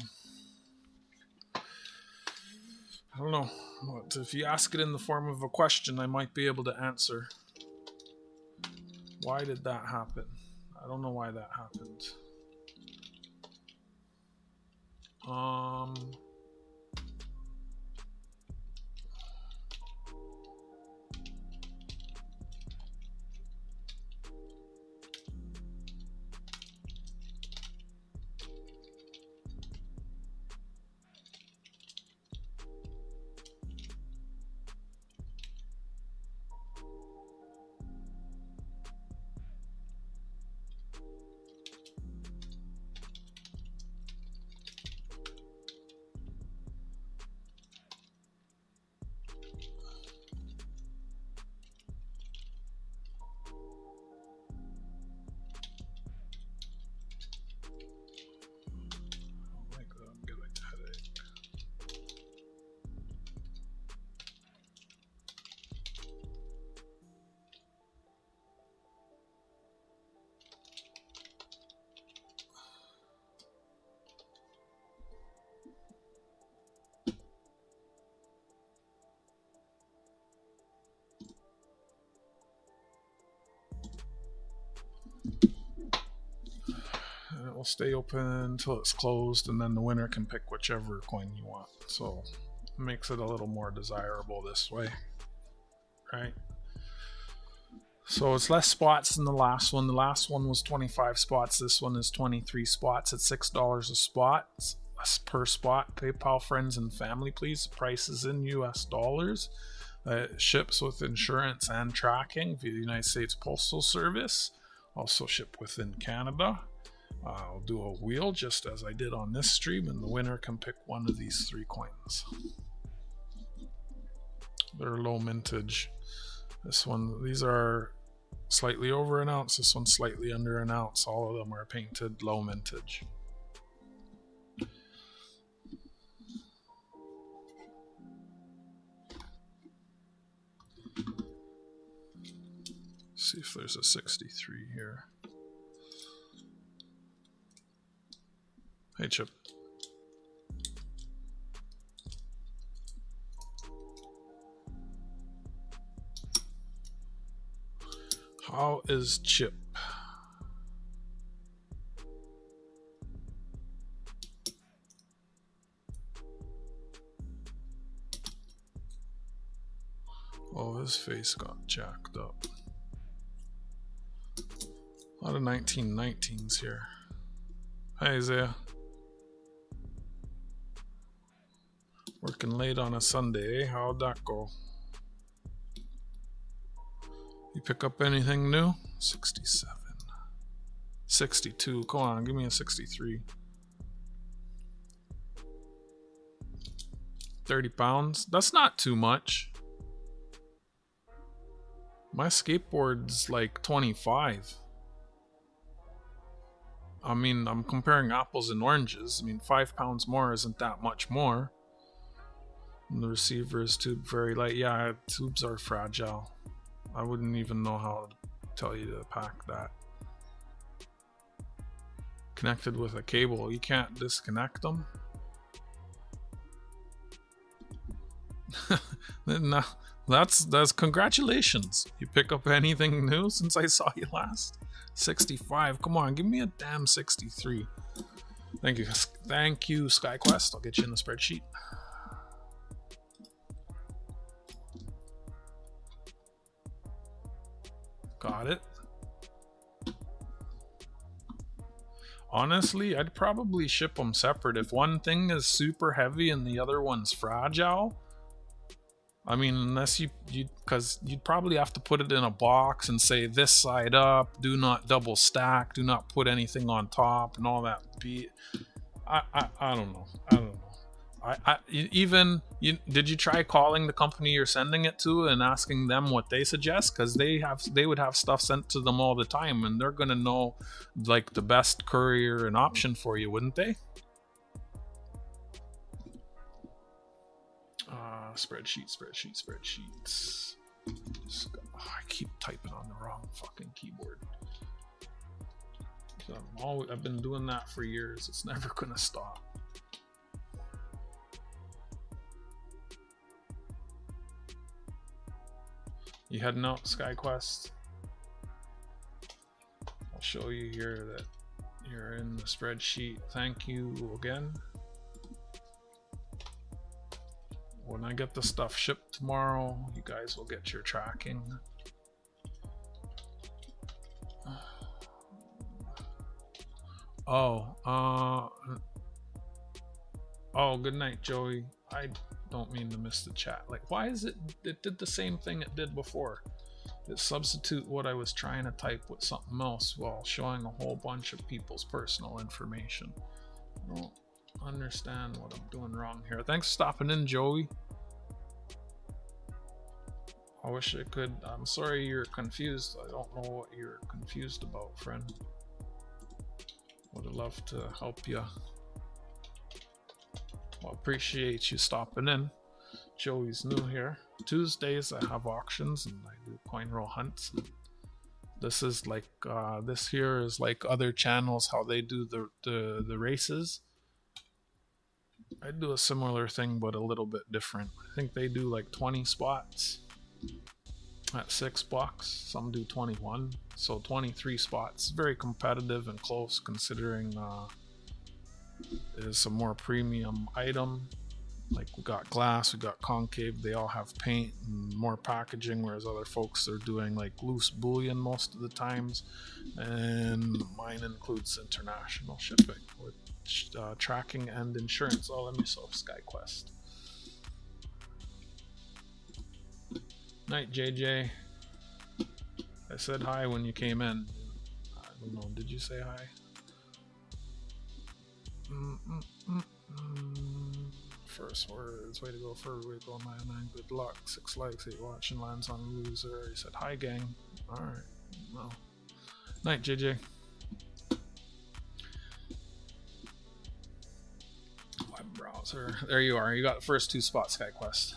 I don't know, but if you ask it in the form of a question, I might be able to answer. Why did that happen? I don't know why that happened. And it will stay open until it's closed, and then the winner can pick whichever coin you want. So it makes it a little more desirable this way, right? So it's less spots than the last one. The last one was 25 spots. This one is 23 spots at $6 a spot. Per spot. PayPal friends and family, please. The price is in US dollars. It ships with insurance and tracking via the United States Postal Service. Also ship within Canada. I'll do a wheel just as I did on this stream, and the winner can pick one of these 3 coins. They're low mintage. This one, these are slightly over an ounce. This one's slightly under an ounce. All of them are painted low mintage. See if there's a 63 here. Hey, Chip. How is Chip? Oh, his face got jacked up. A lot of 1919s here. Hey, Isaiah. Working late on a Sunday, eh? How'd that go? You pick up anything new? 67. 62. Come on, give me a 63. 30 pounds? That's not too much. My skateboard's like 25. I mean, I'm comparing apples and oranges. I mean, 5 pounds more isn't that much more. And the receiver is tube very light. Yeah, tubes are fragile. I wouldn't even know how to tell you to pack that. Connected with a cable. You can't disconnect them. No, that's congratulations. You pick up anything new since I saw you last? 65. Come on, give me a damn 63. Thank you. Thank you, SkyQuest. I'll get you in the spreadsheet. Got it. Honestly, I'd probably ship them separate. If one thing is super heavy and the other one's fragile, I mean, unless because you'd probably have to put it in a box and say this side up, do not double stack, do not put anything on top, and all that. I don't know. I don't know. Did you try calling the company you're sending it to and asking them what they suggest? Because they would have stuff sent to them all the time, and they're gonna know like the best courier and option for you, wouldn't they? Spreadsheets. I keep typing on the wrong fucking keyboard. I've been doing that for years. It's never gonna stop. You heading out, SkyQuest? I'll show you here that you're in the spreadsheet. Thank you again. When I get the stuff shipped tomorrow, you guys will get your tracking. Oh, good night, Joey. I don't mean to miss the chat. Like, why is it did the same thing it did before? It substitute what I was trying to type with something else while showing a whole bunch of people's personal information. I don't understand what I'm doing wrong here. Thanks for stopping in, Joey. I wish I could. I'm sorry you're confused. I don't know what you're confused about, friend. Would have loved to help you. Well, appreciate you stopping in. Joey's new here. Tuesdays I have auctions and I do coin roll hunts. This is like this here is like other channels how they do the races. I do a similar thing but a little bit different. I think they do like 20 spots at $6. Some do 21, so 23 spots. Very competitive and close considering it is a more premium item. Like we got glass, we got concave, they all have paint and more packaging, whereas other folks are doing like loose bullion most of the times. And mine includes international shipping with tracking and insurance. Oh, let me solve SkyQuest. Night, JJ. I said hi when you came in. I don't know, did you say hi? First words, way to go, way to go, 99, good luck, 6 likes, 8 watching, lands on a loser. He said hi, gang. Alright, well, night, JJ. Web browser, there you are. You got the first 2 spots, SkyQuest.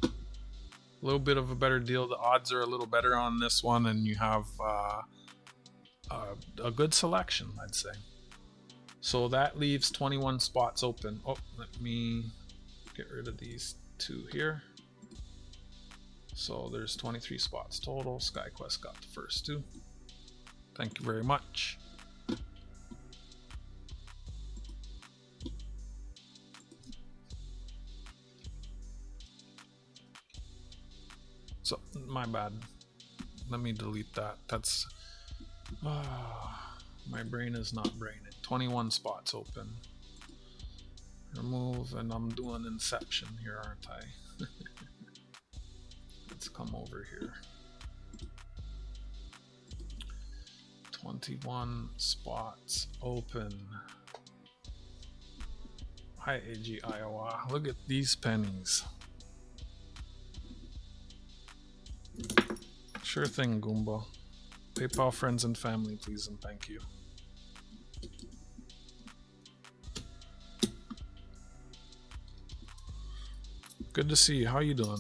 A little bit of a better deal. The odds are a little better on this one, and you have a good selection, I'd say. So that leaves 21 spots open. Oh, let me get rid of these 2 here. So there's 23 spots total. SkyQuest got the first 2. Thank you very much. So, my bad. Let me delete that. That's... my brain is not braining. 21 spots open. Remove, and I'm doing Inception here, aren't I? Let's come over here. 21 spots open. Hi, AG Iowa. Look at these pennies. Sure thing, Goomba. PayPal friends and family, please and thank you. Good to see you. How you doing?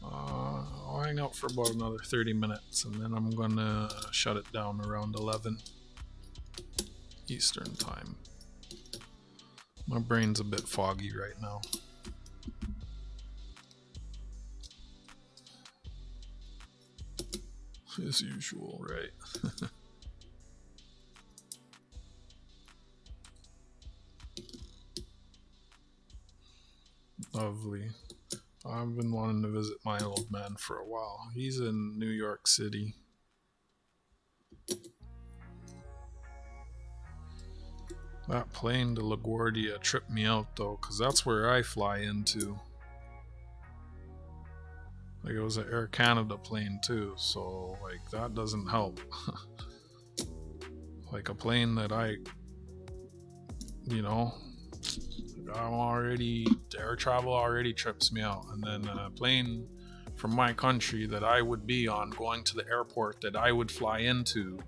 I'll hang out for about another 30 minutes and then I'm gonna shut it down around 11 Eastern time. My brain's a bit foggy right now. As usual, right? Lovely. I've been wanting to visit my old man for a while. He's in New York City. That plane to LaGuardia tripped me out though, because that's where I fly into. Like it was an Air Canada plane too, so like that doesn't help. Like a plane that I, you know, I'm already, air travel already trips me out, and then a plane from my country that I would be on going to the airport that I would fly into.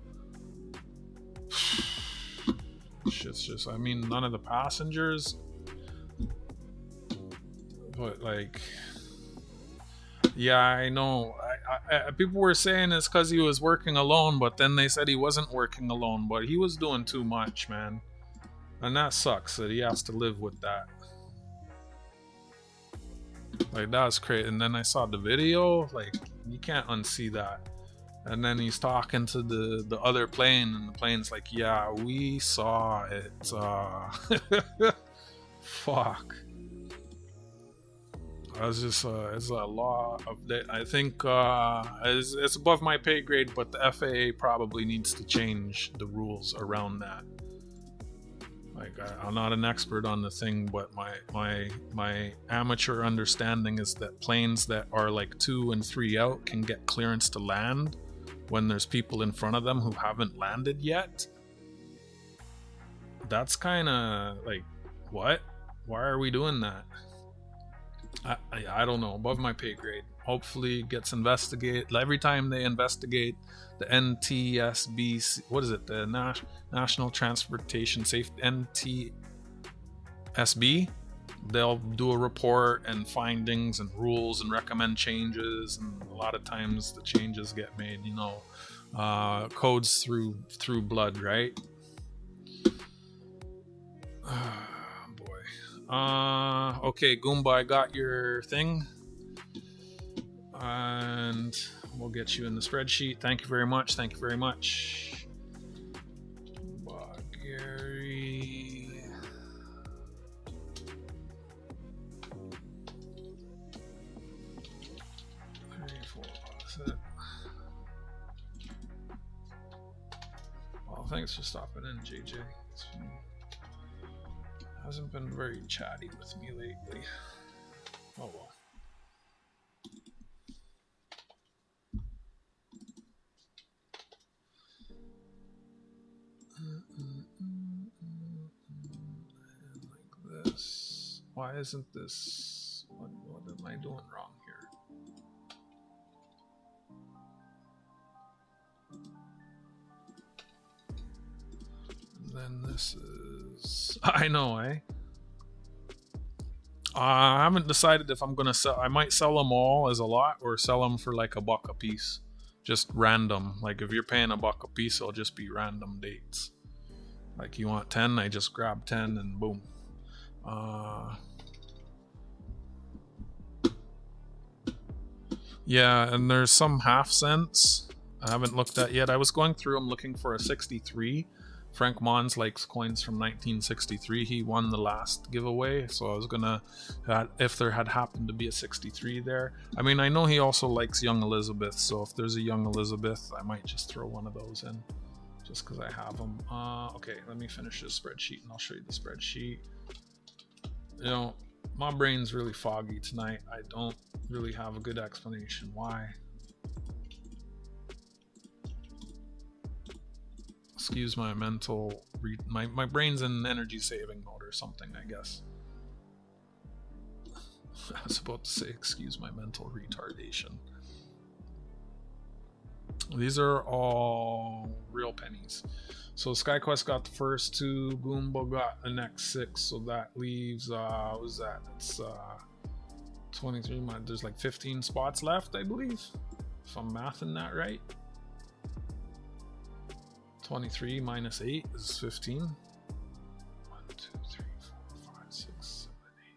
It's just, I mean, none of the passengers, but like, yeah, I know. People were saying it's because he was working alone, but then they said he wasn't working alone, but he was doing too much, man. And that sucks that he has to live with that. Like, that was crazy. And then I saw the video, like, you can't unsee that. And then he's talking to the other plane, and the plane's like, yeah, we saw it. Fuck. I was just, it's a law of that. I think it's above my pay grade, but the FAA probably needs to change the rules around that. Like, I'm not an expert on the thing, but my amateur understanding is that planes that are like 2 and 3 out can get clearance to land when there's people in front of them who haven't landed yet. That's kind of like, what? Why are we doing that? I don't know. Above my pay grade. Hopefully it gets investigated. Every time they investigate the NTSB, what is it? The National Transportation Safety, NTSB. They'll do a report and findings and rules and recommend changes. And a lot of times the changes get made, you know, codes through blood, right? Okay, Goomba, I got your thing. And We'll get you in the spreadsheet. Thank you very much. Thank you very much. Gary. 34. That's it. Well, thanks for stopping in, JJ. Hasn't been very chatty with me lately. Oh well. Like this. Why isn't this? What am I doing wrong here? And then this is. I know, eh? I haven't decided if I'm gonna sell. I might sell them all as a lot or sell them for like $1 a piece. Just random. Like if you're paying $1 a piece, it'll just be random dates. Like you want 10, I just grab 10 and boom. Yeah, and there's some half cents I haven't looked at yet. I was going through them looking for a 63. Frank Mons likes coins from 1963. He won the last giveaway, so I was gonna, if there had happened to be a 63 there. I mean, I know he also likes Young Elizabeth, so if there's a Young Elizabeth, I might just throw one of those in, just because I have them. Okay, let me finish this spreadsheet, and I'll show you the spreadsheet. You know, my brain's really foggy tonight. I don't really have a good explanation why. Excuse my mental, my brain's in energy saving mode or something, I guess. I was about to say, excuse my mental retardation. These are all real pennies. So SkyQuest got the first 2, Goomba got the next 6, so that leaves, what was that? It's 23, there's like 15 spots left, I believe, if I'm mathing that right. 23 minus 8 is 15. 1, 2, 3, 4, 5, 6, 7, 8,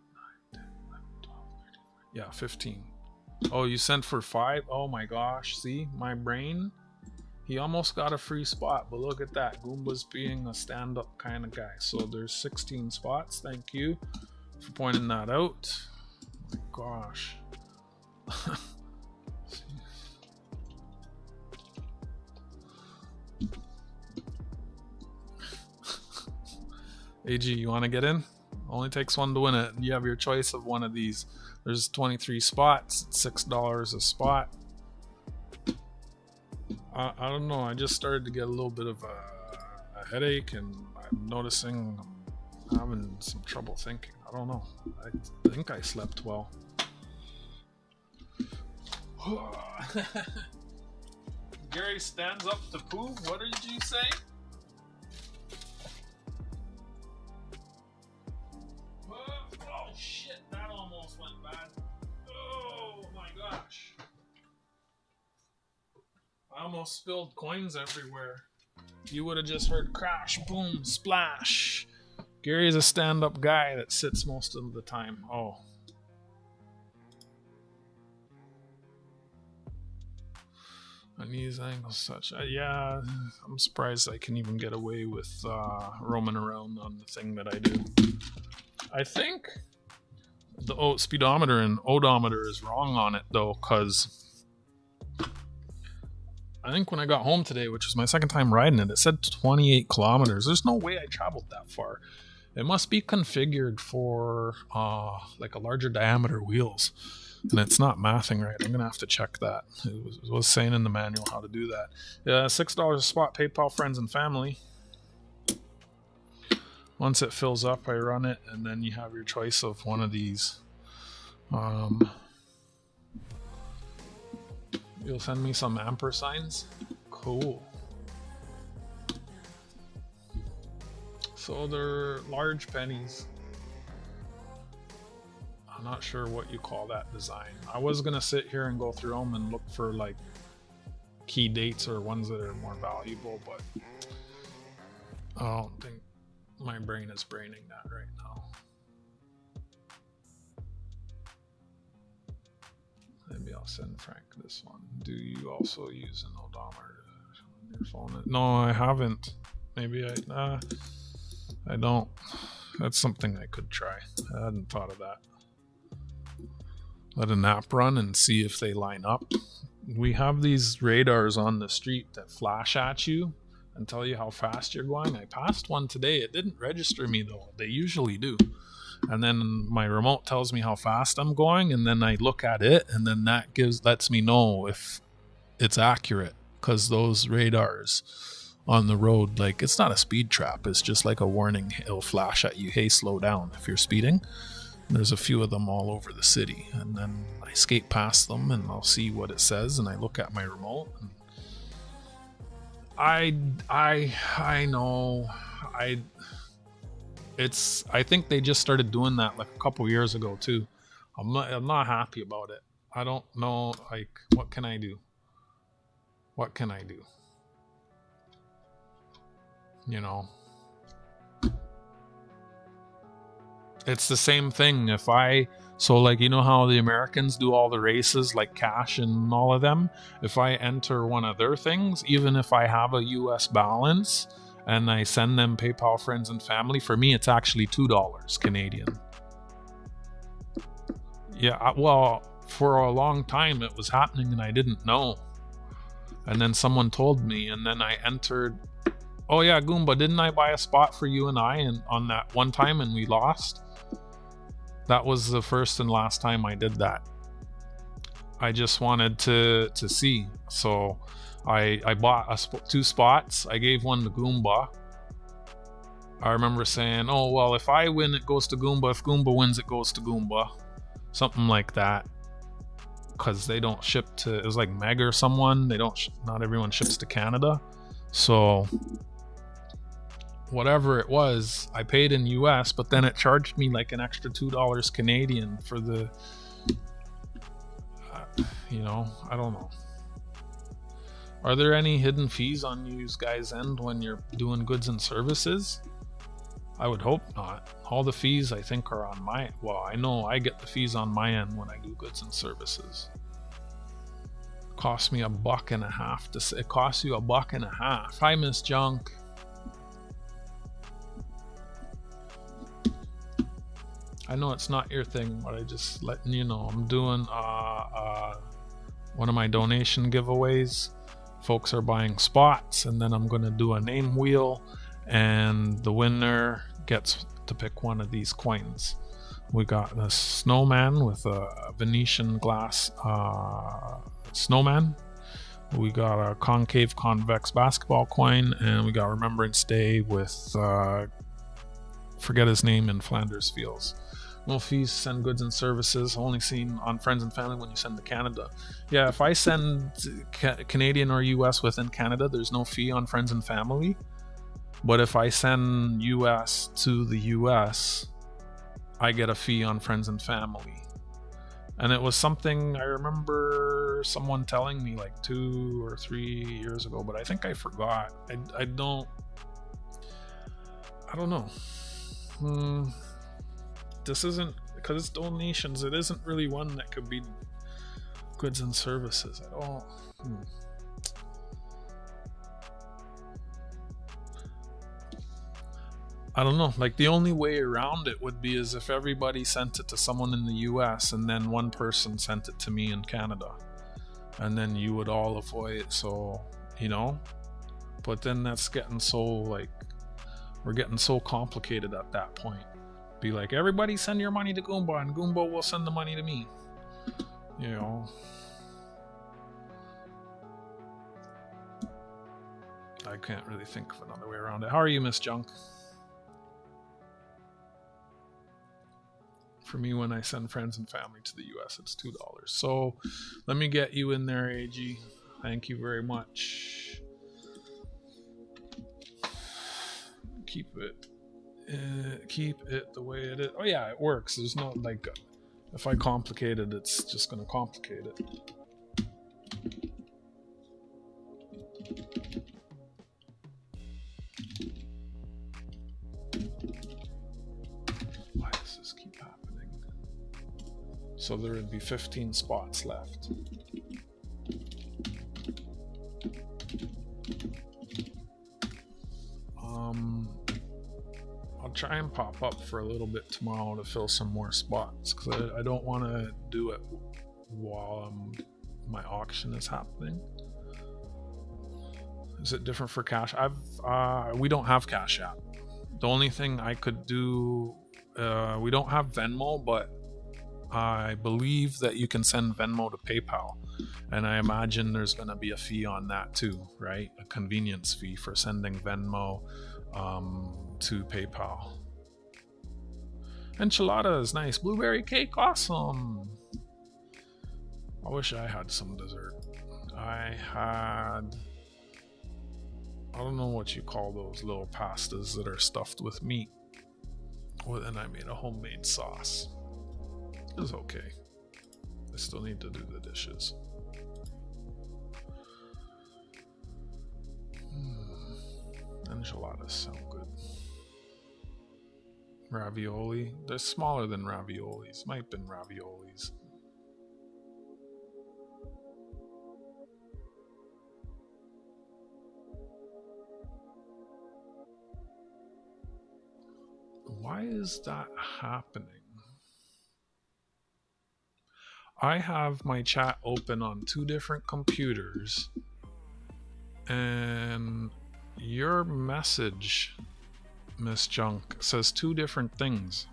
9, 10, 11, 12, 13, 14. Yeah, 15. Oh, you sent for 5? Oh my gosh, see, my brain, he almost got a free spot, but look at that, Goomba's being a stand-up kind of guy. So there's 16 spots. Thank you for pointing that out. Oh my gosh. AG, you want to get in? Only takes one to win it. You have your choice of one of these. There's 23 spots. It's $6 a spot. I don't know. I just started to get a little bit of a headache, and I'm noticing I'm having some trouble thinking. I don't know. I think I slept well. Gary stands up to poo. What did you say? Oh shit, that almost went bad. Oh my gosh. I almost spilled coins everywhere. You would have just heard crash, boom, splash. Gary is a stand-up guy that sits most of the time. Oh. On these angles, such. Yeah, I'm surprised I can even get away with roaming around on the thing that I do. I think the speedometer and odometer is wrong on it though, because I think when I got home today, which was my second time riding it, it said 28 kilometers. There's no way I traveled that far. It must be configured for like a larger diameter wheels, and it's not mathing right. I'm gonna have to check that. It was saying in the manual how to do that. Yeah, $6 a spot, PayPal, friends and family. Once it fills up, I run it, and then you have your choice of one of these. You'll send me some ampersigns? Cool. So they're large pennies. I'm not sure what you call that design. I was gonna sit here and go through them and look for like key dates or ones that are more valuable, but I don't think my brain is braining that right now. Maybe I'll send Frank this one. Do you also use an odometer on your phone? No, I haven't. Maybe I don't. That's something I could try. I hadn't thought of that. Let an app run and see if they line up. We have these radars on the street that flash at you and tell you how fast you're going. I passed one today. It didn't register me though. They usually do. And then my remote tells me how fast I'm going, and then I look at it, and then that lets me know if it's accurate, because those radars on the road, like, it's not a speed trap, it's just like a warning. It'll flash at you, hey, slow down if you're speeding. There's a few of them all over the city, and then I skate past them and I'll see what it says, and I look at my remote, and I know I think they just started doing that like a couple years ago too. I'm not happy about it. I don't know, like, what can I do? What can I do? You know, it's the same thing. So like, you know how the Americans do all the races, like Cash and all of them? If I enter one of their things, even if I have a US balance and I send them PayPal friends and family, for me it's actually $2 Canadian. Yeah, well, for a long time it was happening and I didn't know. And then someone told me, and then I entered. Oh yeah, Goomba, didn't I buy a spot for you and I on that one time and we lost? That was the first and last time I did that. I just wanted to see. So I bought two spots. I gave one to Goomba. I remember saying, oh, well, if I win, it goes to Goomba. If Goomba wins, it goes to Goomba. Something like that. Because they don't ship to, it was like Meg or someone. Not everyone ships to Canada. So whatever it was, I paid in US, but then it charged me like an extra $2 Canadian for the, you know, I don't know. Are there any hidden fees on you guys' end when you're doing goods and services? I would hope not. All the fees I think are on well, I know I get the fees on my end when I do goods and services. It costs me $1.50 to say. It costs you $1.50. Hi, Miss Junk. I know it's not your thing, but I just letting you know I'm doing one of my donation giveaways. Folks are buying spots, and then I'm going to do a name wheel, and the winner gets to pick one of these coins. We got a snowman with a Venetian glass snowman. We got a concave convex basketball coin, and we got Remembrance Day with forget his name in Flanders Fields. No fees, send goods and services, only seen on friends and family when you send to Canada. Yeah, if I send Canadian or US within Canada, there's no fee on friends and family. But if I send US to the US, I get a fee on friends and family. And it was something I remember someone telling me like 2 or 3 years ago, but I think I forgot. I don't know. This isn't, because it's donations, it isn't really one that could be goods and services at all. I don't know, like the only way around it would be as if everybody sent it to someone in the US and then one person sent it to me in Canada, and then you would all avoid it. So, you know, but then that's getting so, like, we're getting so complicated at that point. Be like, everybody send your money to Goomba and Goomba will send the money to me, you know. I can't really think of another way around it. How are you, Miss Junk? For me, when I send friends and family to the US, it's $2. So let me get you in there, AG. Thank you very much. Keep it the way it is. Oh yeah, it works. There's no, like, if I complicate it, it's just gonna complicate it. Why does this keep happening? So there would be 15 spots left. I'll try and pop up for a little bit tomorrow to fill some more spots, because I don't want to do it while my auction is happening. Is it different for Cash? We don't have Cash App. The only thing I could do, we don't have Venmo, but I believe that you can send Venmo to PayPal, and I imagine there's going to be a fee on that too, right? A convenience fee for sending Venmo to PayPal. Enchilada is nice. Blueberry cake, awesome. I wish I had some dessert. I don't know what you call those little pastas that are stuffed with meat. Well, then I made a homemade sauce. It was okay. I still need to do the dishes. Enchiladas sound good. Ravioli. They're smaller than raviolis. Might have been raviolis. Why is that happening? I have my chat open on 2 different computers, and your message, Miss Junk, says 2 different things.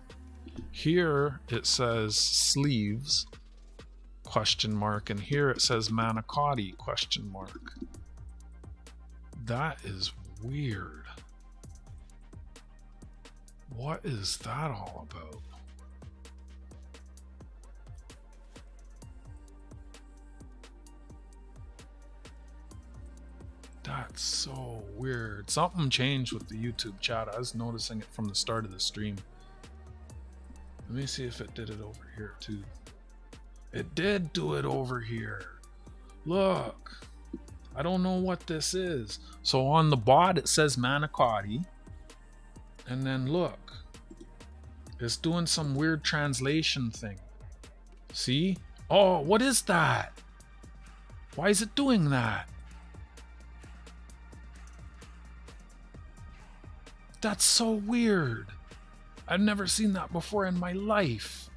Here it says sleeves, question mark, and here it says manicotti, question mark. That is weird. What is that all about? That's so weird. Something changed with the YouTube chat. I was noticing it from the start of the stream. Let me see if it did it over here too. It did do it over here. Look. I don't know what this is. So on the bot it says manicotti. And then look. It's doing some weird translation thing. See? Oh, what is that? Why is it doing that? That's so weird. I've never seen that before in my life.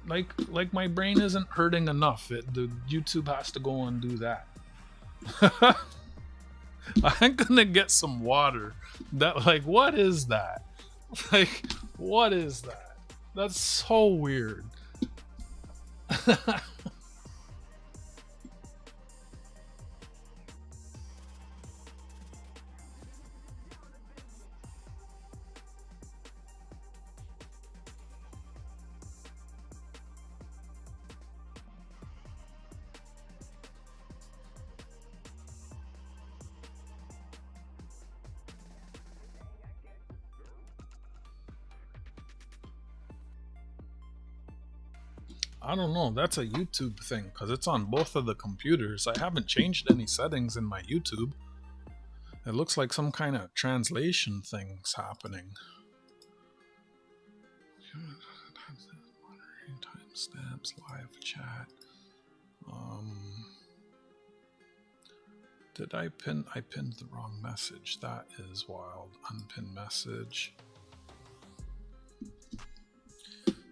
Like my brain isn't hurting enough. The YouTube has to go and do that. I'm gonna get some water. What is that? What is that? That's so weird. I don't know. That's a YouTube thing because it's on both of the computers. I haven't changed any settings in my YouTube. It looks like some kind of translation thing's happening. Timestamps, live chat. Did I pin? I pinned the wrong message. That is wild. Unpin message.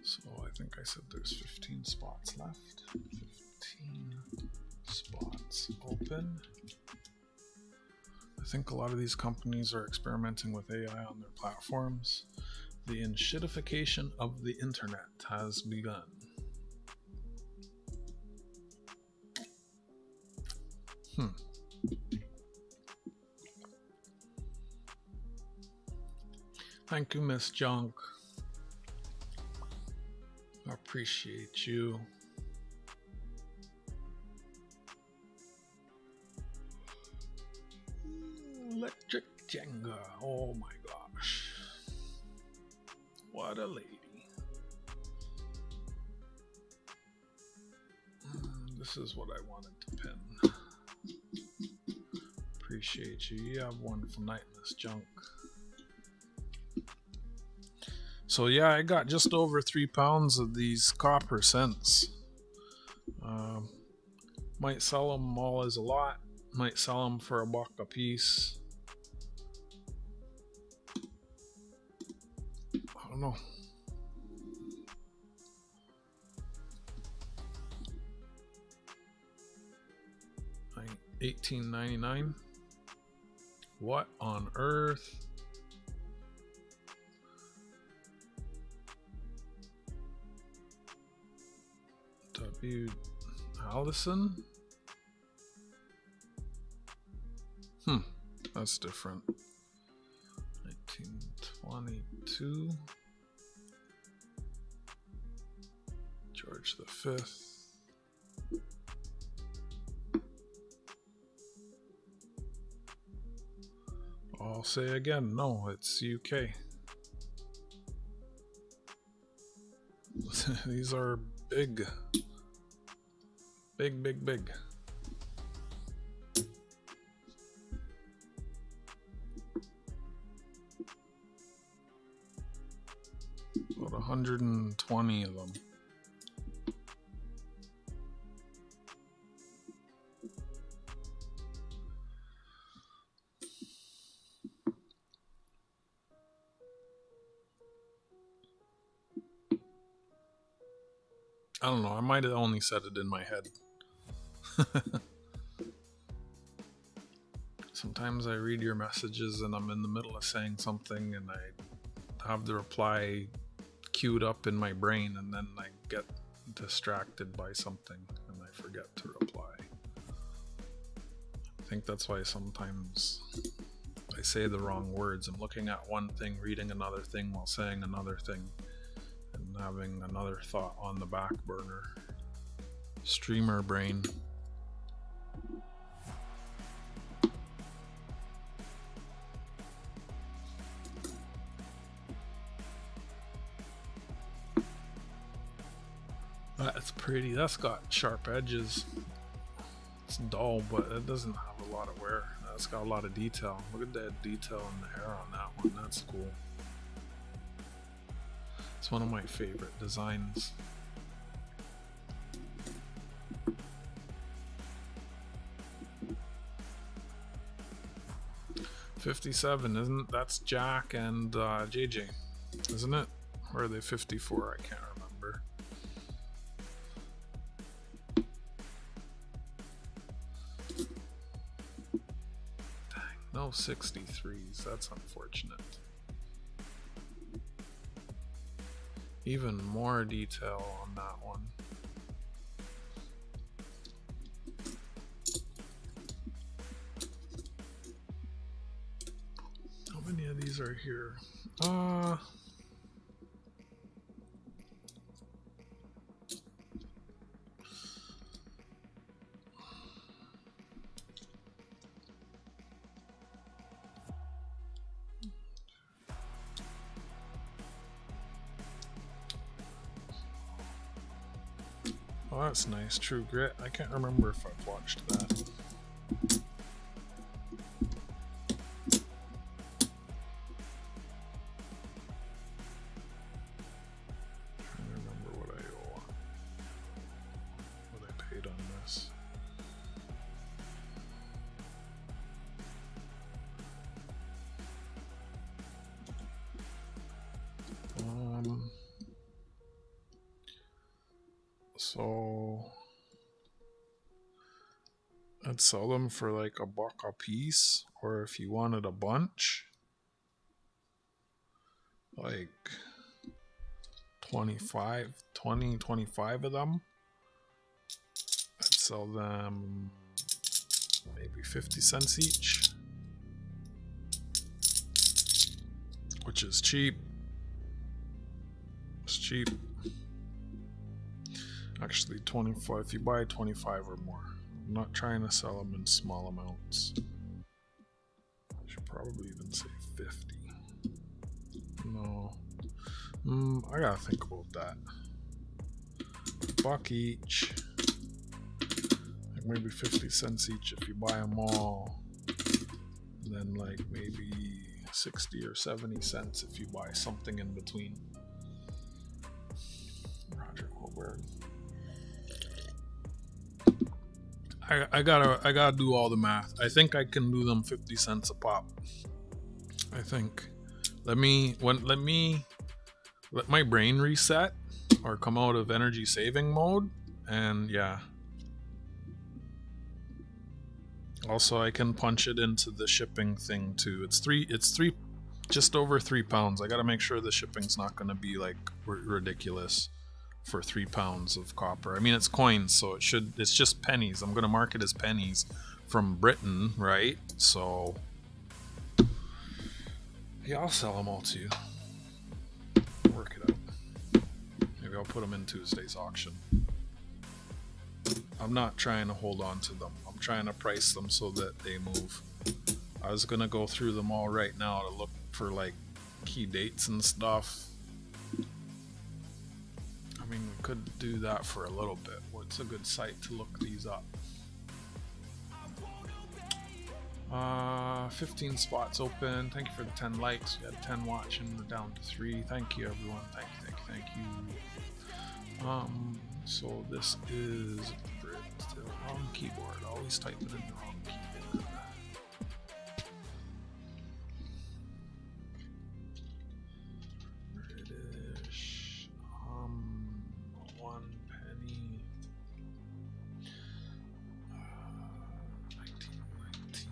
So I think I said there's 15 spots left. 15 spots open. I think a lot of these companies are experimenting with AI on their platforms. The enshittification of the internet has begun. Thank you, Miss Junk. I appreciate you. Electric Jenga. Oh my gosh. What a lady. This is what I wanted to pin. Appreciate you. You have a wonderful night, Miss Junk. So yeah, I got just over 3 pounds of these copper cents. Might sell them all as a lot. Might sell them for $1 a piece. I don't know. $18.99. What on earth? W. Allison? That's different. 1922. George V. I'll say again, no, it's UK. These are big. Big. About 120 of them. I don't know, I might have only said it in my head. Sometimes I read your messages and I'm in the middle of saying something and I have the reply queued up in my brain and then I get distracted by something and I forget to reply. I think that's why sometimes I say the wrong words. I'm looking at one thing, reading another thing while saying another thing, and having another thought on the back burner. Streamer brain. That's pretty. That's got sharp edges. It's dull, but it doesn't have a lot of wear. It's got a lot of detail. Look at that detail in the hair on that one. That's cool. It's one of my favorite designs. $57, isn't that's Jack and JJ, isn't it? Or are they 54? I can't remember. Dang, no 63s. That's unfortunate. Even more detail on that one. How many of these are here? Oh, that's nice. True Grit. I can't remember if I've watched that. Trying to remember what I owe, what I paid on this. So I'd sell them for like $1 a piece, or if you wanted a bunch, like 25 of them, I'd sell them maybe 50 cents each, which is cheap. It's cheap. Actually 25 if you buy 25 or more. I'm not trying to sell them in small amounts. I should probably even say 50. No. I gotta think about that. $1 each. Like maybe 50 cents each if you buy them all. And then like maybe 60 or 70 cents if you buy something in between. Roger Colbert. I gotta do all the math. I think I can do them 50 cents a pop. I think. Let my brain reset or come out of energy saving mode, and yeah. Also, I can punch it into the shipping thing too. It's just over 3 pounds. I gotta make sure the shipping's not gonna be like ridiculous for 3 pounds of copper. I mean, it's coins, so it's just pennies. I'm gonna mark it as pennies from Britain, right? So yeah, I'll sell them all to you. Work it out. Maybe I'll put them in Tuesday's auction. I'm not trying to hold on to them. I'm trying to price them so that they move. I was gonna go through them all right now to look for like key dates and stuff. I mean, we could do that for a little bit. What's a good site to look these up? 15 spots open. Thank you for the 10 likes. We had 10 watching. We're down to 3. Thank you, everyone. Thank you. So this is the wrong keyboard. Always type it in the wrong keyboard. British. 1 penny. 1919.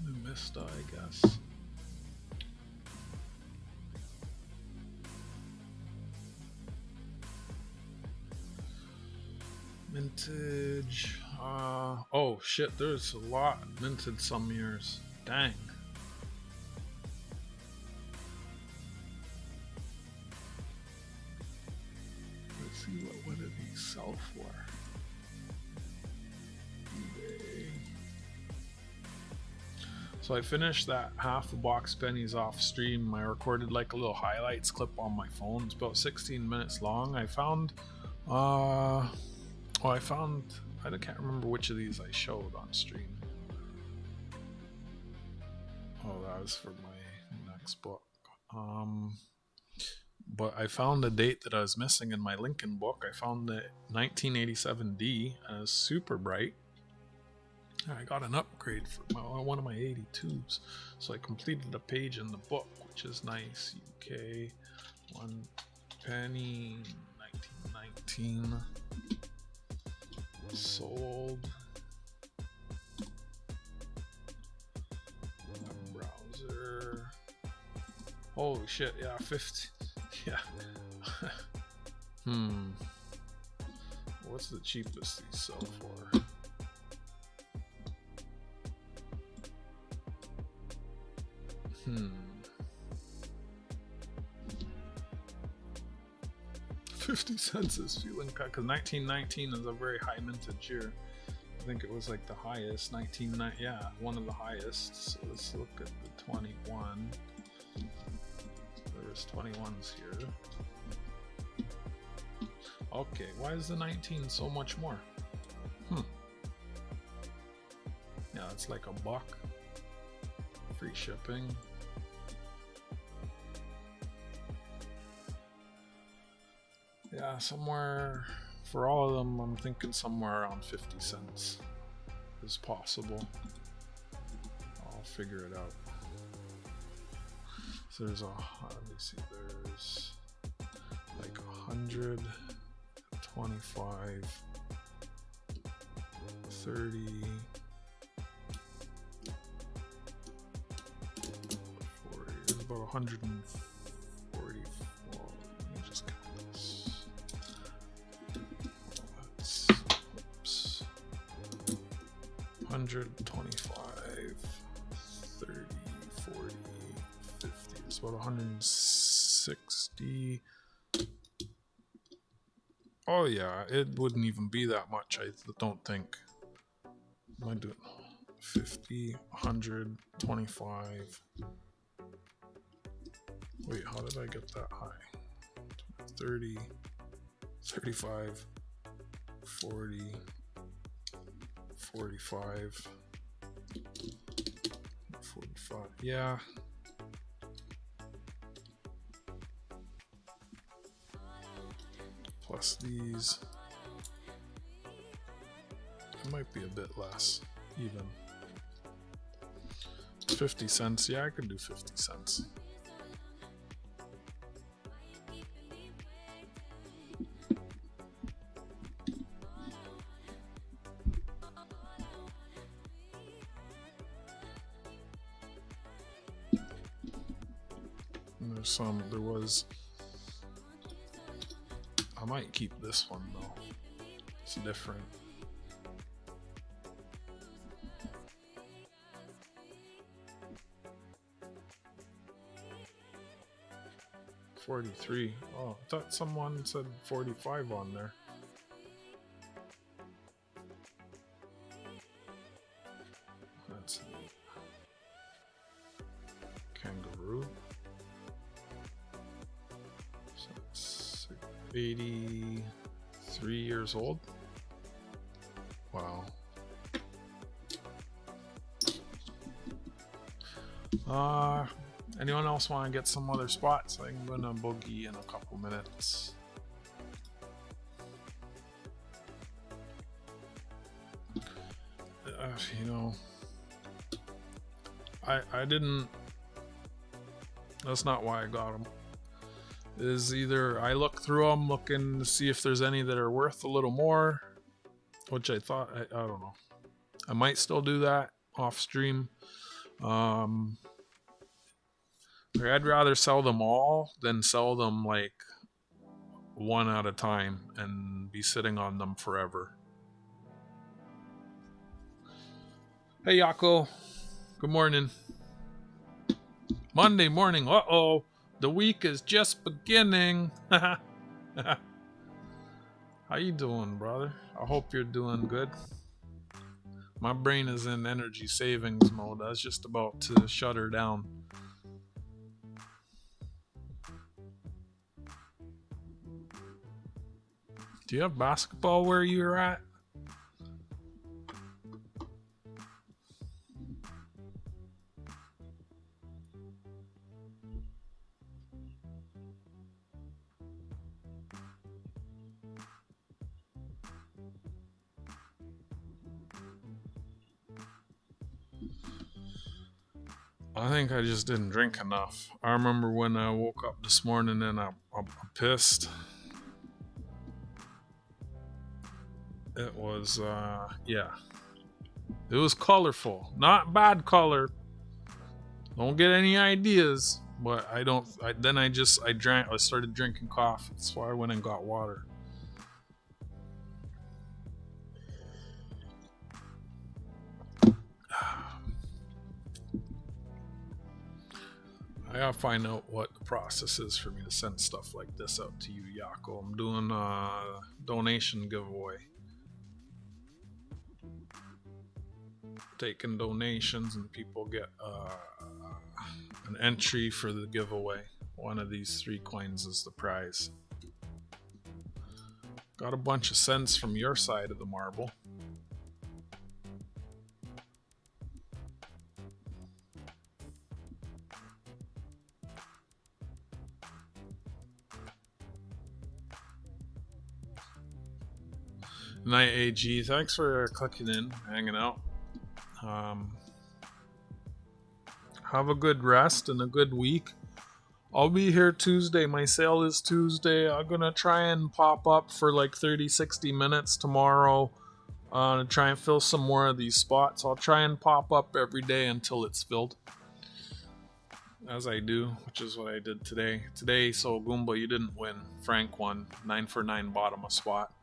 Numista, I guess. Mintage. Oh shit, there's a lot minted some years. Dang. Let's see, what did he sell for? eBay. So I finished that half a box pennies off stream. I recorded like a little highlights clip on my phone. It's about 16 minutes long. I found I can't remember which of these I showed on stream. Oh, that was for my next book. But I found a date that I was missing in my Lincoln book. I found the 1987D as super bright. I got an upgrade for one of my 82s. So I completed a page in the book, which is nice. UK 1 penny 1919. Sold. Browser. Holy shit, yeah, 50. Yeah. What's the cheapest these sell for? $0.50 is feeling cut because 1919 is a very high mintage year. I think it was like the highest. Yeah, one of the highest. So let's look at the 21. There's 21s here. Okay, why is the 19 so much more? Yeah, it's like a buck. Free shipping. Yeah, somewhere for all of them, I'm thinking somewhere around 50 cents is possible. I'll figure it out. So there's let me see, there's like 100, 25, 30, 40, there's about 144. Let me just count this. Oops. 125, 30, 40, 50. It's about 160. Oh yeah, it wouldn't even be that much, I don't think. Am I doing 50, 100, 25? Wait, how did I get that high? 30, 35, 40, 45, 45. Yeah. Plus these. It might be a bit less, even. 50 cents. Yeah, I could do 50 cents. And there was, I might keep this one though. It's different. $43. Oh, I thought someone said 45 on there. That's kangaroo. So it's 83 years old. Wow. Anyone else want to get some other spots? I'm gonna boogie in a couple minutes. You know, I didn't. That's not why I got them. Is either I look through them looking to see if there's any that are worth a little more, which I thought I don't know. I might still do that off stream. I'd rather sell them all than sell them like one at a time and be sitting on them forever. Hey Yako, good morning. Monday morning. Uh-oh, the week is just beginning. How you doing, brother? I hope you're doing good. My brain is in energy savings mode. I was just about to shut her down. Do you have basketball where you're at? I think I just didn't drink enough. I remember when I woke up this morning and I'm pissed. It was, yeah. It was colorful. Not bad color. Don't get any ideas. But I started drinking coffee. That's why I went and got water. I gotta find out what the process is for me to send stuff like this out to you, Yako. I'm doing a donation giveaway. Taking donations and people get an entry for the giveaway. One of these 3 coins is the prize. Got a bunch of cents from your side of the marble. Night AG, thanks for clicking in, hanging out. Have a good rest and a good week. I'll be here Tuesday. My sale is Tuesday. I'm gonna try and pop up for like 30-60 minutes tomorrow to try and fill some more of these spots. I'll try and pop up every day until it's filled, as I do, which is what I did today. So Goomba, you didn't win. Frank won. 9 for 9 bottom a spot.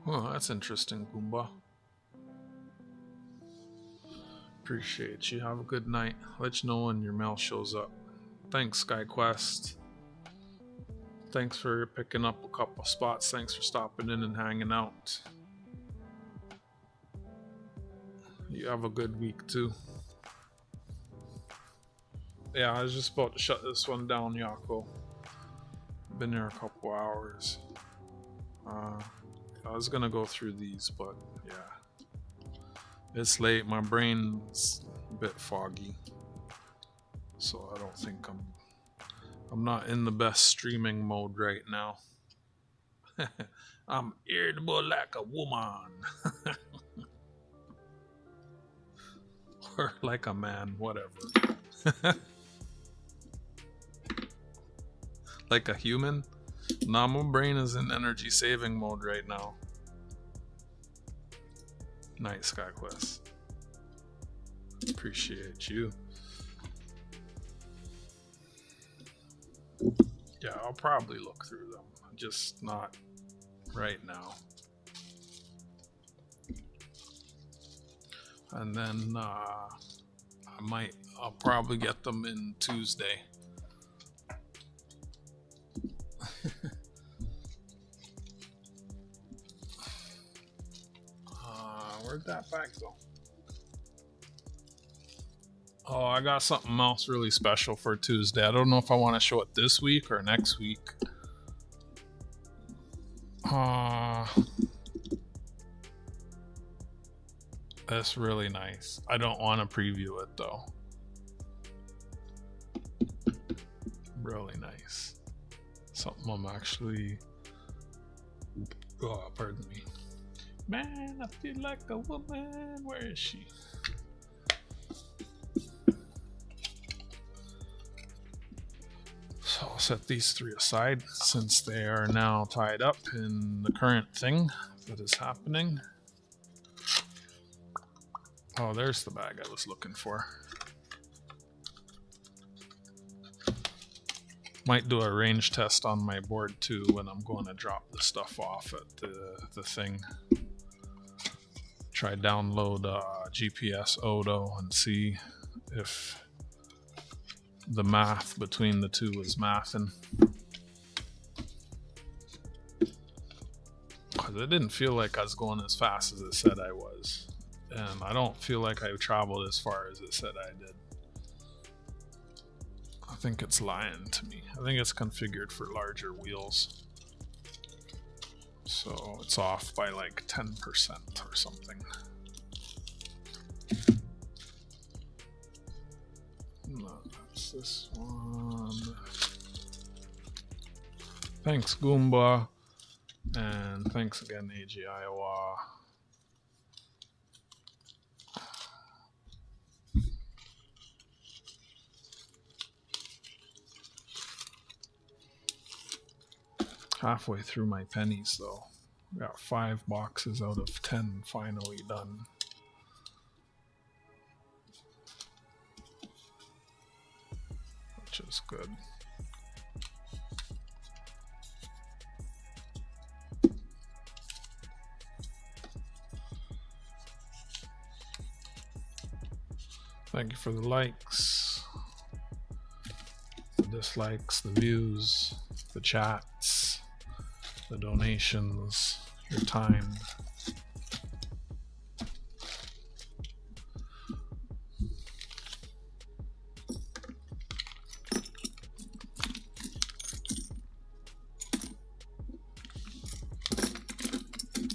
Oh, that's interesting, Goomba. Appreciate you. Have a good night. Let you know when your mail shows up. Thanks, SkyQuest. Thanks for picking up a couple spots. Thanks for stopping in and hanging out. You have a good week, too. Yeah, I was just about to shut this one down, Yako. Been there a couple hours. I was gonna go through these, but yeah, it's late. My brain's a bit foggy, so I don't think I'm not in the best streaming mode right now. I'm irritable like a woman. Or like a man, whatever. Like a human? Nah, my brain is in energy saving mode right now. Night SkyQuest. Appreciate you. Yeah, I'll probably look through them. Just not right now. And then I'll probably get them in Tuesday. Where'd that bag go? Oh, I got something else really special for Tuesday. I don't know if I want to show it this week or next week. That's really nice. I don't want to preview it though. Really nice. Something I'm actually... Oh, pardon me. Man, I feel like a woman. Where is she? So I'll set these three aside since they are now tied up in the current thing that is happening. Oh, there's the bag I was looking for. Might do a range test on my board too when I'm going to drop the stuff off at the thing. Try download GPS Odo and see if the math between the two is mathing. Because it didn't feel like I was going as fast as it said I was. And I don't feel like I traveled as far as it said I did. I think it's lying to me. I think it's configured for larger wheels. So it's off by like 10% or something. No, that's this one. Thanks, Goomba. And thanks again, AG Iowa. Halfway through my pennies though. Got 5 boxes out of 10 finally done. Which is good. Thank you for the likes, the dislikes, the views, the chats, the donations, your time.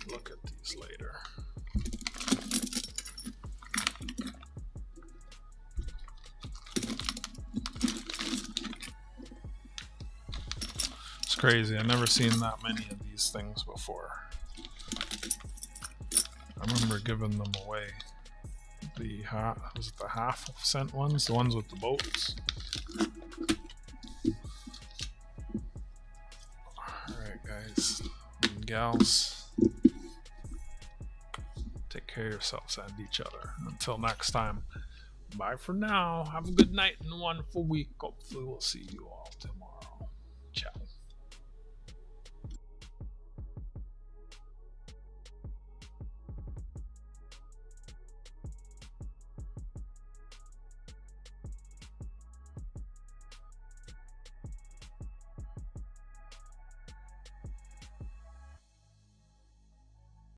Look at these later. It's crazy. I've never seen that many of these things before. I remember giving them away. Was it the half-cent ones? The ones with the boats? Alright guys and gals, take care of yourselves and each other. Until next time, bye for now. Have a good night and a wonderful week. Hopefully we'll see you all.